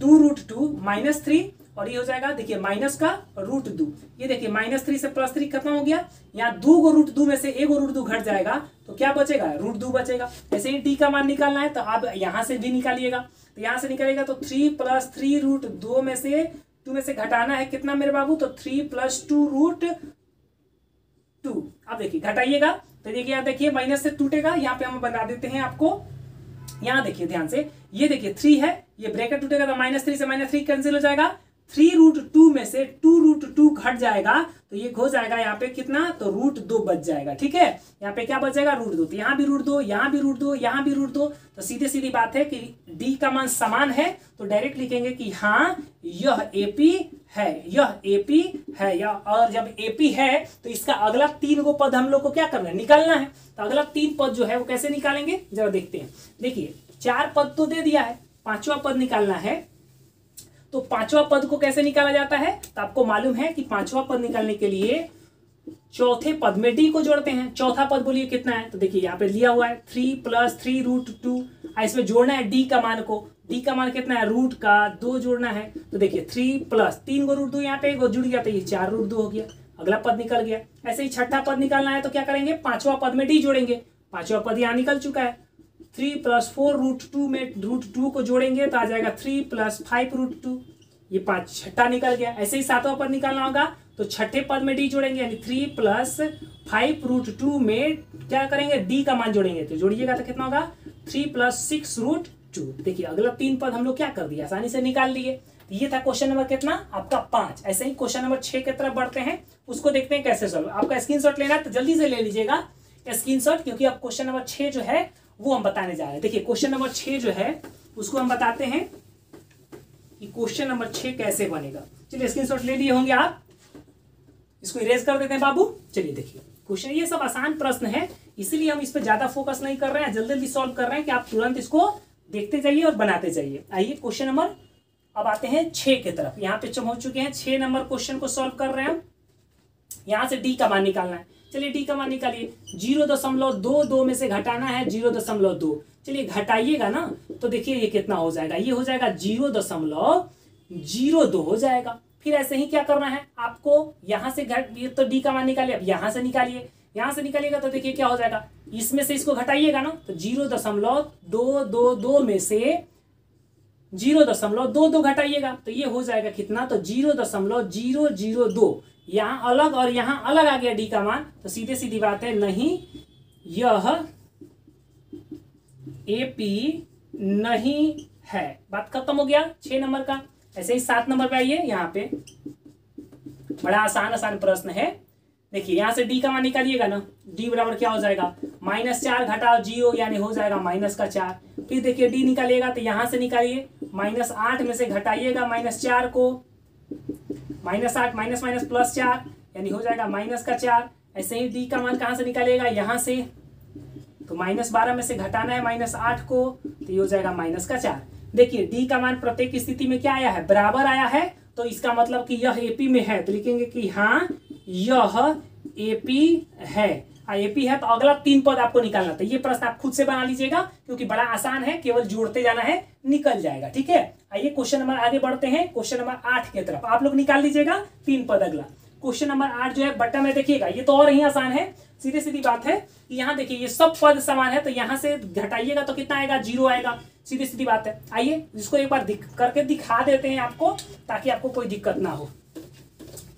2 रूट 2 -3 और ये हो जाएगा देखिए माइनस का रूट 2। ये देखिए -3 से +3 खत्म हो गया। यहाँ 2 को रूट 2 में से 1 रूट 2 घट जाएगा तो क्या बचेगा, रूट 2 बचेगा। ऐसे ही डी का मान निकालना है तो आप यहाँ से भी निकालिएगा। तो यहाँ से निकालेगा तो 3 प्लस 3 रूट 2 में से घटाना है कितना मेरे बाबू, तो 3 प्लस 2 रूट 2। अब देखिए घटाइएगा तो देखिए यहाँ देखिए माइनस से टूटेगा, यहाँ पे हम बता देते हैं आपको। यहाँ देखिए ध्यान से, ये देखिए 3 है, ये ब्रैकेट टूटेगा तो -3 से -3 कैंसिल हो जाएगा। 3 रूट 2 में से 2 रूट 2 घट जाएगा तो ये हो जाएगा यहाँ पे कितना, तो रूट 2 बच जाएगा। ठीक है, यहाँ पे क्या बच जाएगा, रूट 2। तो यहाँ भी रूट 2, यहाँ भी रूट 2, यहाँ भी रूट 2। तो सीधे सीधी बात है कि डी का मान समान है तो डायरेक्ट लिखेंगे कि हाँ यह एपी है, यह एपी है। या और जब एपी है तो इसका अगला 3 को पद हम लोग को क्या करना है, निकालना है। तो अगला 3 पद जो है वो कैसे निकालेंगे जरा देखते हैं। देखिए 4 पद तो दे दिया है, 5वां पद निकालना है। तो 5वां पद को कैसे निकाला जाता है, तो आपको मालूम है कि 5वां पद निकालने के लिए चौथे पद में डी को जोड़ते हैं। चौथा पद बोलिए कितना है, तो देखिए यहाँ पे लिया हुआ है 3 प्लस 3 रूट 2। इसमें जोड़ना है डी का मान को। डी का मान कितना है, रूट का 2 जोड़ना है। तो देखिए 3 प्लस 3 को रूट 2 यहाँ पे जुड़ गया तो ये 4 रूट 2 हो गया, अगला पद निकल गया। ऐसे ही छठा पद निकालना है तो क्या करेंगे, 5वां पद में डी जोड़ेंगे। 5वां पद यहाँ निकल चुका है। 3 प्लस 4 रूट 2 में रूट 2 को जोड़ेंगे तो आ जाएगा 3 प्लस 5 रूट 2, ये 5 छठा निकल गया। ऐसे ही 7वां पद निकालना होगा तो छठे पद में डी जोड़ेंगे, यानी 3 प्लस 5 रूट 2 में क्या करेंगे, डी का मान जोड़ेंगे। तो जोड़िएगा तो कितना होगा, 3 प्लस 6 रूट 2। देखिए अगला 3 पद हम लोग क्या कर दिया, आसानी से निकाल लिए। तो ये था क्वेश्चन नंबर कितना आपका 5। ऐसे ही क्वेश्चन नंबर 6 की तरफ बढ़ते हैं, उसको देखते हैं कैसे सॉल्व। आपका स्क्रीनशॉट लेना है तो जल्दी से ले लीजिएगा स्क्रीनशॉट, क्योंकि अब क्वेश्चन नंबर 6 जो है वो हम बताने जा रहे हैं। देखिए क्वेश्चन नंबर 6 जो है उसको हम बताते हैं कि क्वेश्चन नंबर 6 कैसे बनेगा। चलिए स्क्रीनशॉट ले लिए होंगे आप, इसको इरेज कर देते हैं बाबू। चलिए देखिए क्वेश्चन, ये सब आसान प्रश्न है इसलिए हम इस पर ज्यादा फोकस नहीं कर रहे हैं, जल्दी जल्दी सॉल्व कर रहे हैं कि आप तुरंत इसको देखते जाइए और बनाते जाइए। आइए क्वेश्चन नंबर अब आते हैं 6 की तरफ। यहाँ पे हो चुके हैं 6 नंबर क्वेश्चन को सॉल्व कर रहे हैं। यहाँ से डी का मान निकालना है। चलिए डी का मान निकालिए। 0.22 में से घटाना है 0.2। चलिए घटाइएगा ना तो देखिए ये कितना हो जाएगा, ये हो जाएगा 0.02 हो जाएगा। फिर ऐसे ही क्या करना है आपको, यहाँ से ये तो डी का मान निकालिए, अब यहाँ से निकालिए। यहाँ से निकालिएगा तो देखिए क्या हो जाएगा, इसमें से इसको घटाइएगा ना तो 0.222 में से 0.22 घटाइएगा तो ये हो जाएगा कितना, तो 0.002। यहाँ अलग और यहाँ अलग आ गया डी का मान, तो सीधे सीधी बात है नहीं यह एपी नहीं है। बात खत्म हो गया 6 नंबर का। ऐसे ही 7 नंबर पे आइए। यहाँ पे बड़ा आसान प्रश्न है। देखिए यहाँ से डी का मान निकालिएगा ना, डी बराबर क्या हो जाएगा, -4 घटाओ 0 यानी हो जाएगा -4। फिर देखिए डी निकालिएगा तो यहाँ से निकालिए, -8 में से घटाइएगा -4 को, -8 माइनस प्लस 4 यानी हो जाएगा -4। ऐसे ही डी का मान कहाँ से निकालिएगा, यहाँ से, तो -12 में से घटाना है -8 को तो ये हो जाएगा -4। देखिए डी का मान प्रत्येक स्थिति में क्या आया है, बराबर आया है, तो इसका मतलब कि यह एपी में है। तो लिखेंगे कि हाँ यह एपी है। एपी है तो अगला 3 पद आपको निकालना था। ये प्रश्न आप खुद से बना लीजिएगा क्योंकि बड़ा आसान है, केवल जोड़ते जाना है, निकल जाएगा। ठीक है, आइए क्वेश्चन नंबर आगे बढ़ते हैं। क्वेश्चन नंबर 8 की तरफ आप लोग निकाल लीजिएगा 3 पद अगला। क्वेश्चन नंबर 8 जो है बट्टा में देखिएगा, ये तो और ही आसान है। सीधी सीधी बात है कि यहाँ देखिए ये सब पद समान है तो यहाँ से घटाइएगा तो कितना आएगा, 0 आएगा। सीधी सीधी बात है। आइए इसको एक बार करके दिखा देते हैं आपको, ताकि आपको कोई दिक्कत ना हो।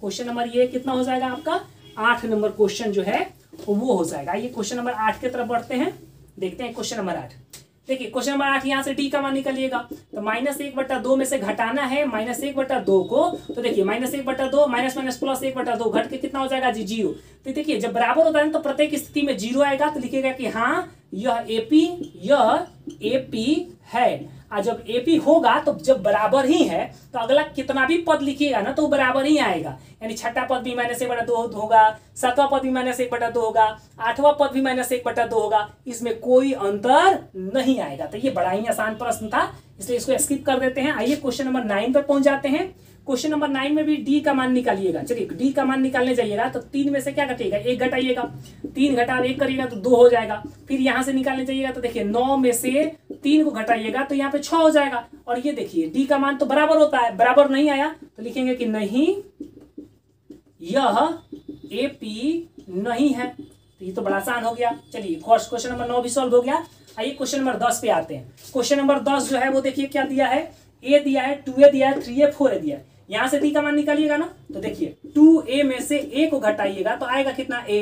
क्वेश्चन नंबर ये कितना हो जाएगा आपका, 8 नंबर क्वेश्चन जो है वो हो जाएगा। आइए क्वेश्चन नंबर 8 की तरफ बढ़ते हैं, देखते हैं क्वेश्चन नंबर 8। देखिए क्वेश्चन नंबर 8, यहाँ से डी का मान निकालिएगा तो -1/2 में से घटाना है -1/2 को। तो देखिए -1/2 माइनस प्लस 1/2 घट के कितना हो जाएगा जी, 0। तो देखिए जब बराबर होता है तो प्रत्येक स्थिति में 0 आएगा, तो लिखेगा कि हाँ यह एपी है। और जब एपी होगा तो जब बराबर ही है तो अगला कितना भी पद लिखिएगा ना तो वो बराबर ही आएगा। यानी छठा पद भी -1/2 होगा, सातवां पद भी -1/2 होगा, आठवां पद भी -1/2 होगा, इसमें कोई अंतर नहीं आएगा। तो ये बड़ा ही आसान प्रश्न था, इसलिए इसको स्किप कर देते हैं। आइए क्वेश्चन नंबर 9 पर पहुंच जाते हैं। क्वेश्चन नंबर 9 में भी डी का मान निकालिएगा। चलिए डी का मान निकालने जाइएगा तो 3 में से क्या घटेगा, 1 घटाइएगा, 3 घटा 1 करिएगा तो 2 हो जाएगा। फिर यहाँ से निकालने जाइएगा तो देखिए 9 में से 3 को घटाइएगा तो यहाँ पे 6 हो जाएगा। और ये देखिए डी का मान तो बराबर होता है, बराबर नहीं आया तो लिखेंगे कि नहीं यह एपी नहीं है। तो ये तो बड़ा आसान हो गया। चलिए क्वेश्चन नंबर 9 भी सॉल्व हो गया। आइए क्वेश्चन नंबर 10 पे आते हैं। क्वेश्चन नंबर 10 जो है वो देखिए क्या दिया है, ए दिया है, 2a दिया है, 3a 4a दिया है। यहां से डी का मान निकालिएगा ना तो देखिए 2a में से a को घटाइएगा तो आएगा कितना a।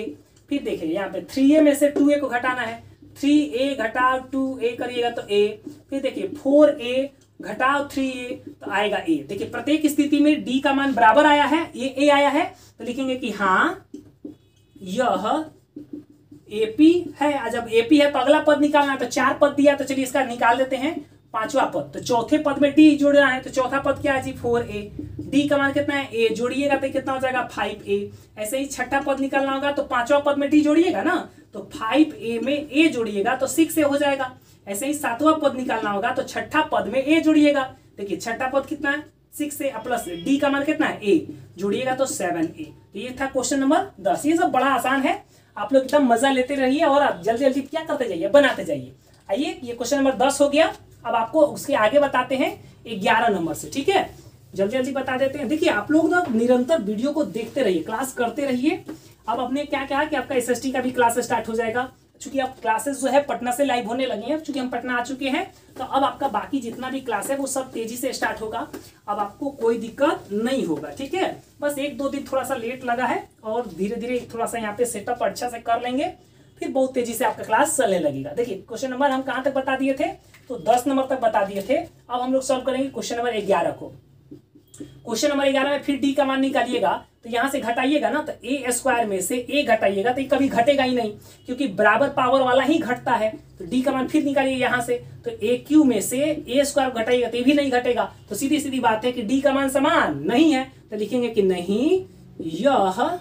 फिर देखिए यहाँ पे 3a में से 2a को घटाना है, 3a घटाओ 2a करिएगा तो a। फिर देखिए 4a घटाओ 3a तो आएगा a। देखिए प्रत्येक स्थिति में डी का मान बराबर आया है, ये a आया है तो लिखेंगे कि हाँ यह एपी है। और जब एपी है तो अगला पद निकालना है, तो 4 पद दिया तो चलिए इसका निकाल देते हैं 5वां पद। तो चौथे पद में डी जोड़ना है तो चौथा पद क्या है जी 4a। डी का मान कितना है a, जोड़िएगा तो कितना हो जाएगा 5a। ऐसे ही छठा पद निकालना होगा तो 5वां पद में डी जोड़िएगा ना तो 5a में a जोड़िएगा तो 6a हो जाएगा। ऐसे ही 7वां पद निकालना होगा तो छठा पद में a जोड़िएगा। देखिए छठा पद कितना है 6a प्लस डी का मान कितना है a, जोड़िएगा तो 7a। तो ये था क्वेश्चन नंबर 10। ये सब बड़ा आसान है, आप लोग एकदम मजा लेते रहिए और आप जल्दी जल्दी क्या करते जाइए, बनाते जाइए। आइए ये क्वेश्चन नंबर 10 हो गया। अब आपको उसके आगे बताते हैं 11 नंबर से, ठीक है, जल्दी जल्दी बता देते हैं। देखिए आप लोग ना निरंतर वीडियो को देखते रहिए, क्लास करते रहिए। अब आपने क्या कहा कि आपका एसएसटी का भी क्लास स्टार्ट हो जाएगा, चूंकि अब क्लासेस जो है पटना से लाइव होने लगे हैं। चूंकि हम पटना आ चुके हैं तो अब आपका बाकी जितना भी क्लास है वो सब तेजी से स्टार्ट होगा। अब आपको कोई दिक्कत नहीं होगा, ठीक है। बस 1-2 दिन थोड़ा सा लेट लगा है और धीरे धीरे थोड़ा सा यहाँ पे सेटअप अच्छा से कर लेंगे, फिर बहुत तेजी से आपका क्लास चलने लगेगा। देखिए क्वेश्चन नंबर हम कहाँ तक बता दिए थे, तो 10 नंबर तक बता दिए थे। अब हम लोग सॉल्व करेंगे क्वेश्चन नंबर 11 को। क्वेश्चन नंबर 11 में फिर डी का मान निकालिएगा तो यहाँ से घटाइएगा ना तो ए स्क्वायर में से ए घटाइएगा तो ये कभी घटेगा ही नहीं, क्योंकि बराबर पावर वाला ही घटता है। तो डी का मान फिर निकालिए यहाँ से तो ए क्यू में से ए स्क्वायर घटाइएगा तो ये भी नहीं घटेगा। तो सीधी सीधी बात है कि डी का मान समान नहीं है, तो लिखेंगे कि नहीं यह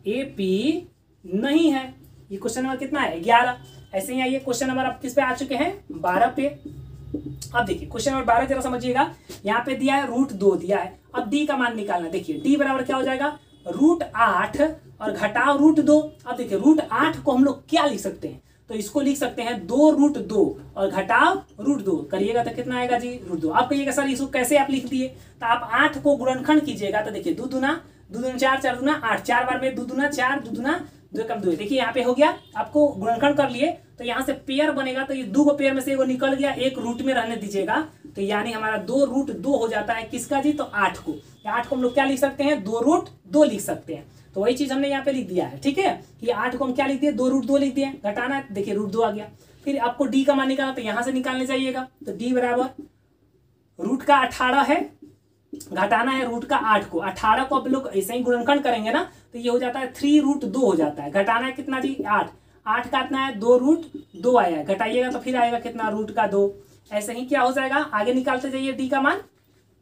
एपी नहीं है। ये क्वेश्चन नंबर कितना है 11। ऐसे ही आइए क्वेश्चन नंबर आप किस पे आ चुके हैं 12 पे। अब देखिए क्वेश्चन नंबर 12 जरा समझिएगा, यहाँ पे दिया है √2 दिया है। अब डी का मान निकालना है। देखिए डी बराबर क्या हो जाएगा √8 और घटाओ √2। अब देखिए √8 को हम लोग क्या लिख सकते हैं, तो इसको लिख सकते हैं 2√2 और घटाओ √2 करिएगा तो कितना आएगा जी √2। आप कहिएगा सर इसको कैसे आप लिख दिए, तो आप 8 को गुणनखंड कीजिएगा तो देखिए 2 दूना 4, 4 दूना 8, 4 बार में 2 दूना 4, 2 दूना 2 कम 2। देखिए यहाँ पे हो गया, आपको गुणनखंड कर लिए तो यहाँ से पेयर बनेगा तो ये 2 पेयर में से एगो निकल गया, एक रूट में रहने दीजिएगा तो यानी हमारा 2√2 हो जाता है किसका जी, तो 8 को। 8 को हम लोग क्या लिख सकते हैं 2√2 लिख सकते हैं। तो वही चीज हमने यहाँ पे लिख दिया है, ठीक है, कि 8 को हम क्या लिख दिए 2√2 लिख दिए, घटाना है देखिए √2 आ गया। फिर आपको डी का मान निकालना तो यहाँ से निकालने जाइएगा तो डी बराबर रूट का 18 है, घटाना है रूट का 8 को। 18 को आप लोग ऐसे ही गुणनखंड करेंगे ना तो ये हो जाता है 3√2 हो जाता है। घटाना है कितना जी 8, 8 काटना है 2√2 आया है, घटाइएगा तो फिर आएगा कितना रूट का 2। ऐसे ही क्या हो जाएगा, आगे निकालते जाइए डी का मान।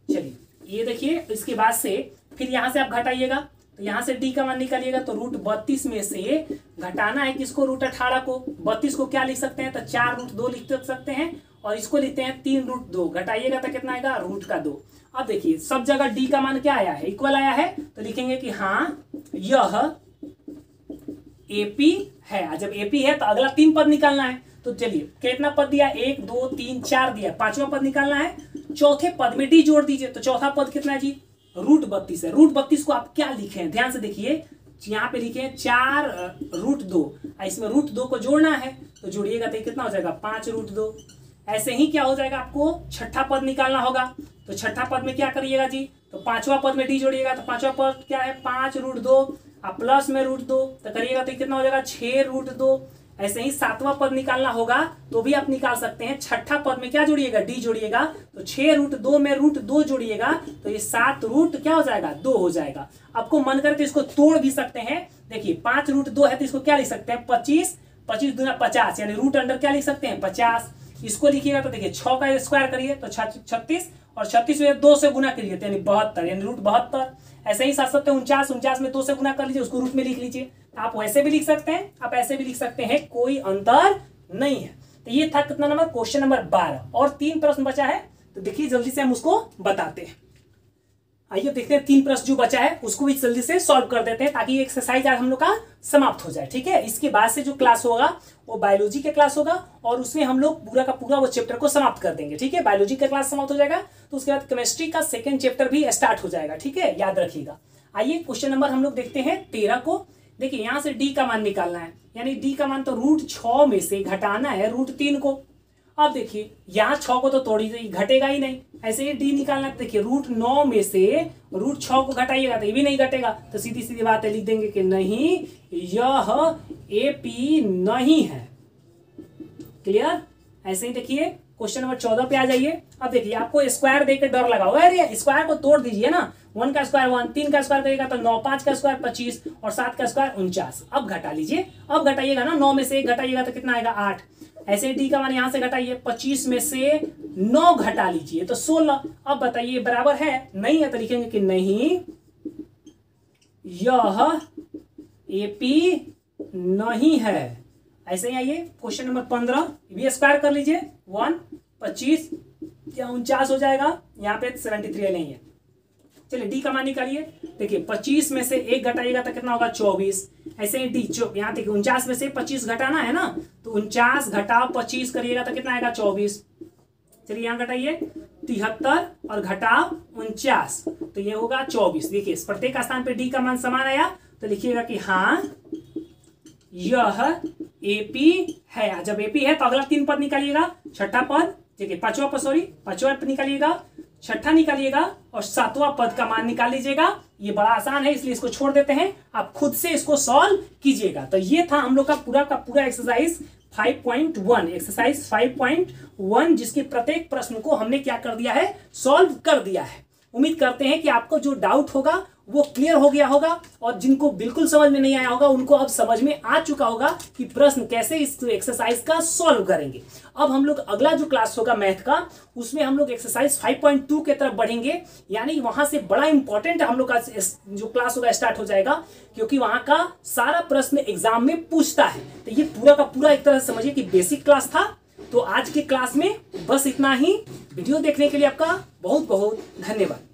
चलिए ये देखिए इसके बाद से फिर यहाँ से आप घटाइएगा तो यहाँ से डी का मान निकालिएगा तो √32 में से घटाना है किसको √18 को। 32 को क्या लिख सकते हैं तो 4√2 लिख सकते हैं और इसको लिखते हैं 3√2, घटाइएगा तो कितना आएगा रूट का 2। अब देखिए सब जगह डी का मान क्या आया है इक्वल आया है, तो लिखेंगे कि हाँ यह एपी है। जब एपी है तो अगला 3 पद निकालना है। तो चलिए कितना पद दिया 1 2 3 4 दिया, 5वां पद निकालना है। चौथे पद में डी जोड़ दीजिए तो चौथा पद कितना है जी √32 है। √32 को आप क्या लिखे, ध्यान से देखिए यहाँ पे लिखे 4√2, इसमें √2 को जोड़ना है तो जोड़िएगा तो कितना हो जाएगा 5√2। ऐसे ही क्या हो जाएगा, आपको छठा पद निकालना होगा तो छठा पद में क्या करिएगा जी, तो 5वां पद में डी जोड़िएगा तो 5वां पद क्या है 5√2 और प्लस में √2 तो करिएगा तो कितना हो जाएगा 6√2। ऐसे ही 7वां पद निकालना होगा तो भी आप निकाल सकते हैं। छठा पद में क्या जोड़िएगा डी जोड़िएगा तो 6√2 में √2 जोड़िएगा तो ये 7 क्या हो जाएगा 2 हो जाएगा। आपको मन करे तो इसको तोड़ भी सकते हैं। देखिए 5√2 है तो इसको क्या लिख सकते हैं 25, 25 दूना 50 यानी रूट अंडर क्या लिख सकते हैं 50। इसको लिखिएगा तो देखिए 6 का स्क्वायर करिए तो 36 और 36 में 2 से गुना करिए तो यानी 72 यानी रूट 72। ऐसे ही 7 49 में 2 से गुना कर लीजिए, उसको रूट में लिख लीजिए। आप वैसे भी लिख सकते हैं, आप ऐसे भी लिख सकते हैं, कोई अंतर नहीं है। तो ये था कितना नंबर, क्वेश्चन नंबर 12। और 3 प्रश्न बचा है तो देखिए जल्दी से हम उसको बताते हैं। आइए देखते हैं 3 प्रश्न जो बचा है उसको भी जल्दी से सॉल्व कर देते हैं ताकि एक्सरसाइज आज हम लोग का समाप्त हो जाए। ठीक है, इसके बाद से जो क्लास होगा वो बायोलॉजी का क्लास होगा और उसमें हम लोग पूरा का पूरा वो चैप्टर को समाप्त कर देंगे। ठीक है, बायोलॉजी का क्लास समाप्त हो जाएगा तो उसके बाद केमिस्ट्री का सेकंड चैप्टर भी स्टार्ट हो जाएगा। ठीक है, याद रखिएगा। आइए क्वेश्चन नंबर हम लोग देखते हैं 13 को। देखिए यहाँ से डी का मान निकालना है, यानी डी का मान तो रूट 6 में से घटाना है रूट 3 को। अब देखिए यहाँ 6 को तो तोड़ी घटेगा ही नहीं, ऐसे ही डी निकालना है। देखिए रूट 9 में से रूट 6 को घटाइएगा तो ये भी नहीं घटेगा, तो सीधी सीधी बात है, लिख देंगे कि नहीं यह एपी नहीं है। क्लियर। ऐसे ही देखिए क्वेश्चन नंबर 14 पे आ जाइए। अब देखिए आपको स्क्वायर देकर डर लगा होगा, अरे स्क्वायर को तोड़ दीजिए ना, 1 का स्क्वायर 1, 3 का स्क्वायर करिएगा तो 9, 5 का स्क्वायर 25 और 7 का स्क्वायर 49। अब घटा लीजिए, अब घटाइएगा ना, 9 में से 1 घटाइएगा तो कितना आएगा 8। ऐसे डी का मान यहाँ से घटाइए, 25 में से 9 घटा लीजिए तो 16। अब बताइए बराबर है, नहीं है तो लिखेंगे कि नहीं यह एपी नहीं है। ऐसे ही आइए क्वेश्चन नंबर 15 भी स्क्वायर कर लीजिए, 1 25 या 49 हो जाएगा, यहाँ पे 73 नहीं है। चलिए डी का मान निकालिए। देखिए 25 में से 1 घटाइएगा तो कितना होगा 24। ऐसे ही डी यहाँ देखिए 49 में से 25 घटाना है ना, तो 49 घटाओ 25 करिएगा तो कितना आएगा 24। चलिए यहाँ घटाइए 73 और घटाओ 49 तो ये होगा 24। देखिए प्रत्येक स्थान पे डी का मान समान आया तो लिखिएगा कि हाँ यह एपी है। जब एपी है तो अगला 3 पद निकालिएगा, छठा पद देखिए पांचवा पद निकालिएगा, छठा निकालिएगा और 7वां पद का मान निकाल लीजिएगा। ये बड़ा आसान है इसलिए इसको छोड़ देते हैं, आप खुद से इसको सॉल्व कीजिएगा। तो ये था हम लोग का पूरा एक्सरसाइज 5.1 एक्सरसाइज 5.1 जिसके प्रत्येक प्रश्न को हमने क्या कर दिया है, सॉल्व कर दिया है। उम्मीद करते हैं कि आपको जो डाउट होगा वो क्लियर हो गया होगा और जिनको बिल्कुल समझ में नहीं आया होगा उनको अब समझ में आ चुका होगा कि प्रश्न कैसे इस एक्सरसाइज का सॉल्व करेंगे। अब हम लोग अगला जो क्लास होगा मैथ का उसमें हम लोग एक्सरसाइज 5.2 के तरफ बढ़ेंगे, यानी वहां से बड़ा इंपॉर्टेंट हम लोग का जो क्लास होगा स्टार्ट हो जाएगा, क्योंकि वहां का सारा प्रश्न एग्जाम में पूछता है। तो ये पूरा का पूरा एक तरह से समझिए कि बेसिक क्लास था। तो आज के क्लास में बस इतना ही। वीडियो देखने के लिए आपका बहुत बहुत धन्यवाद।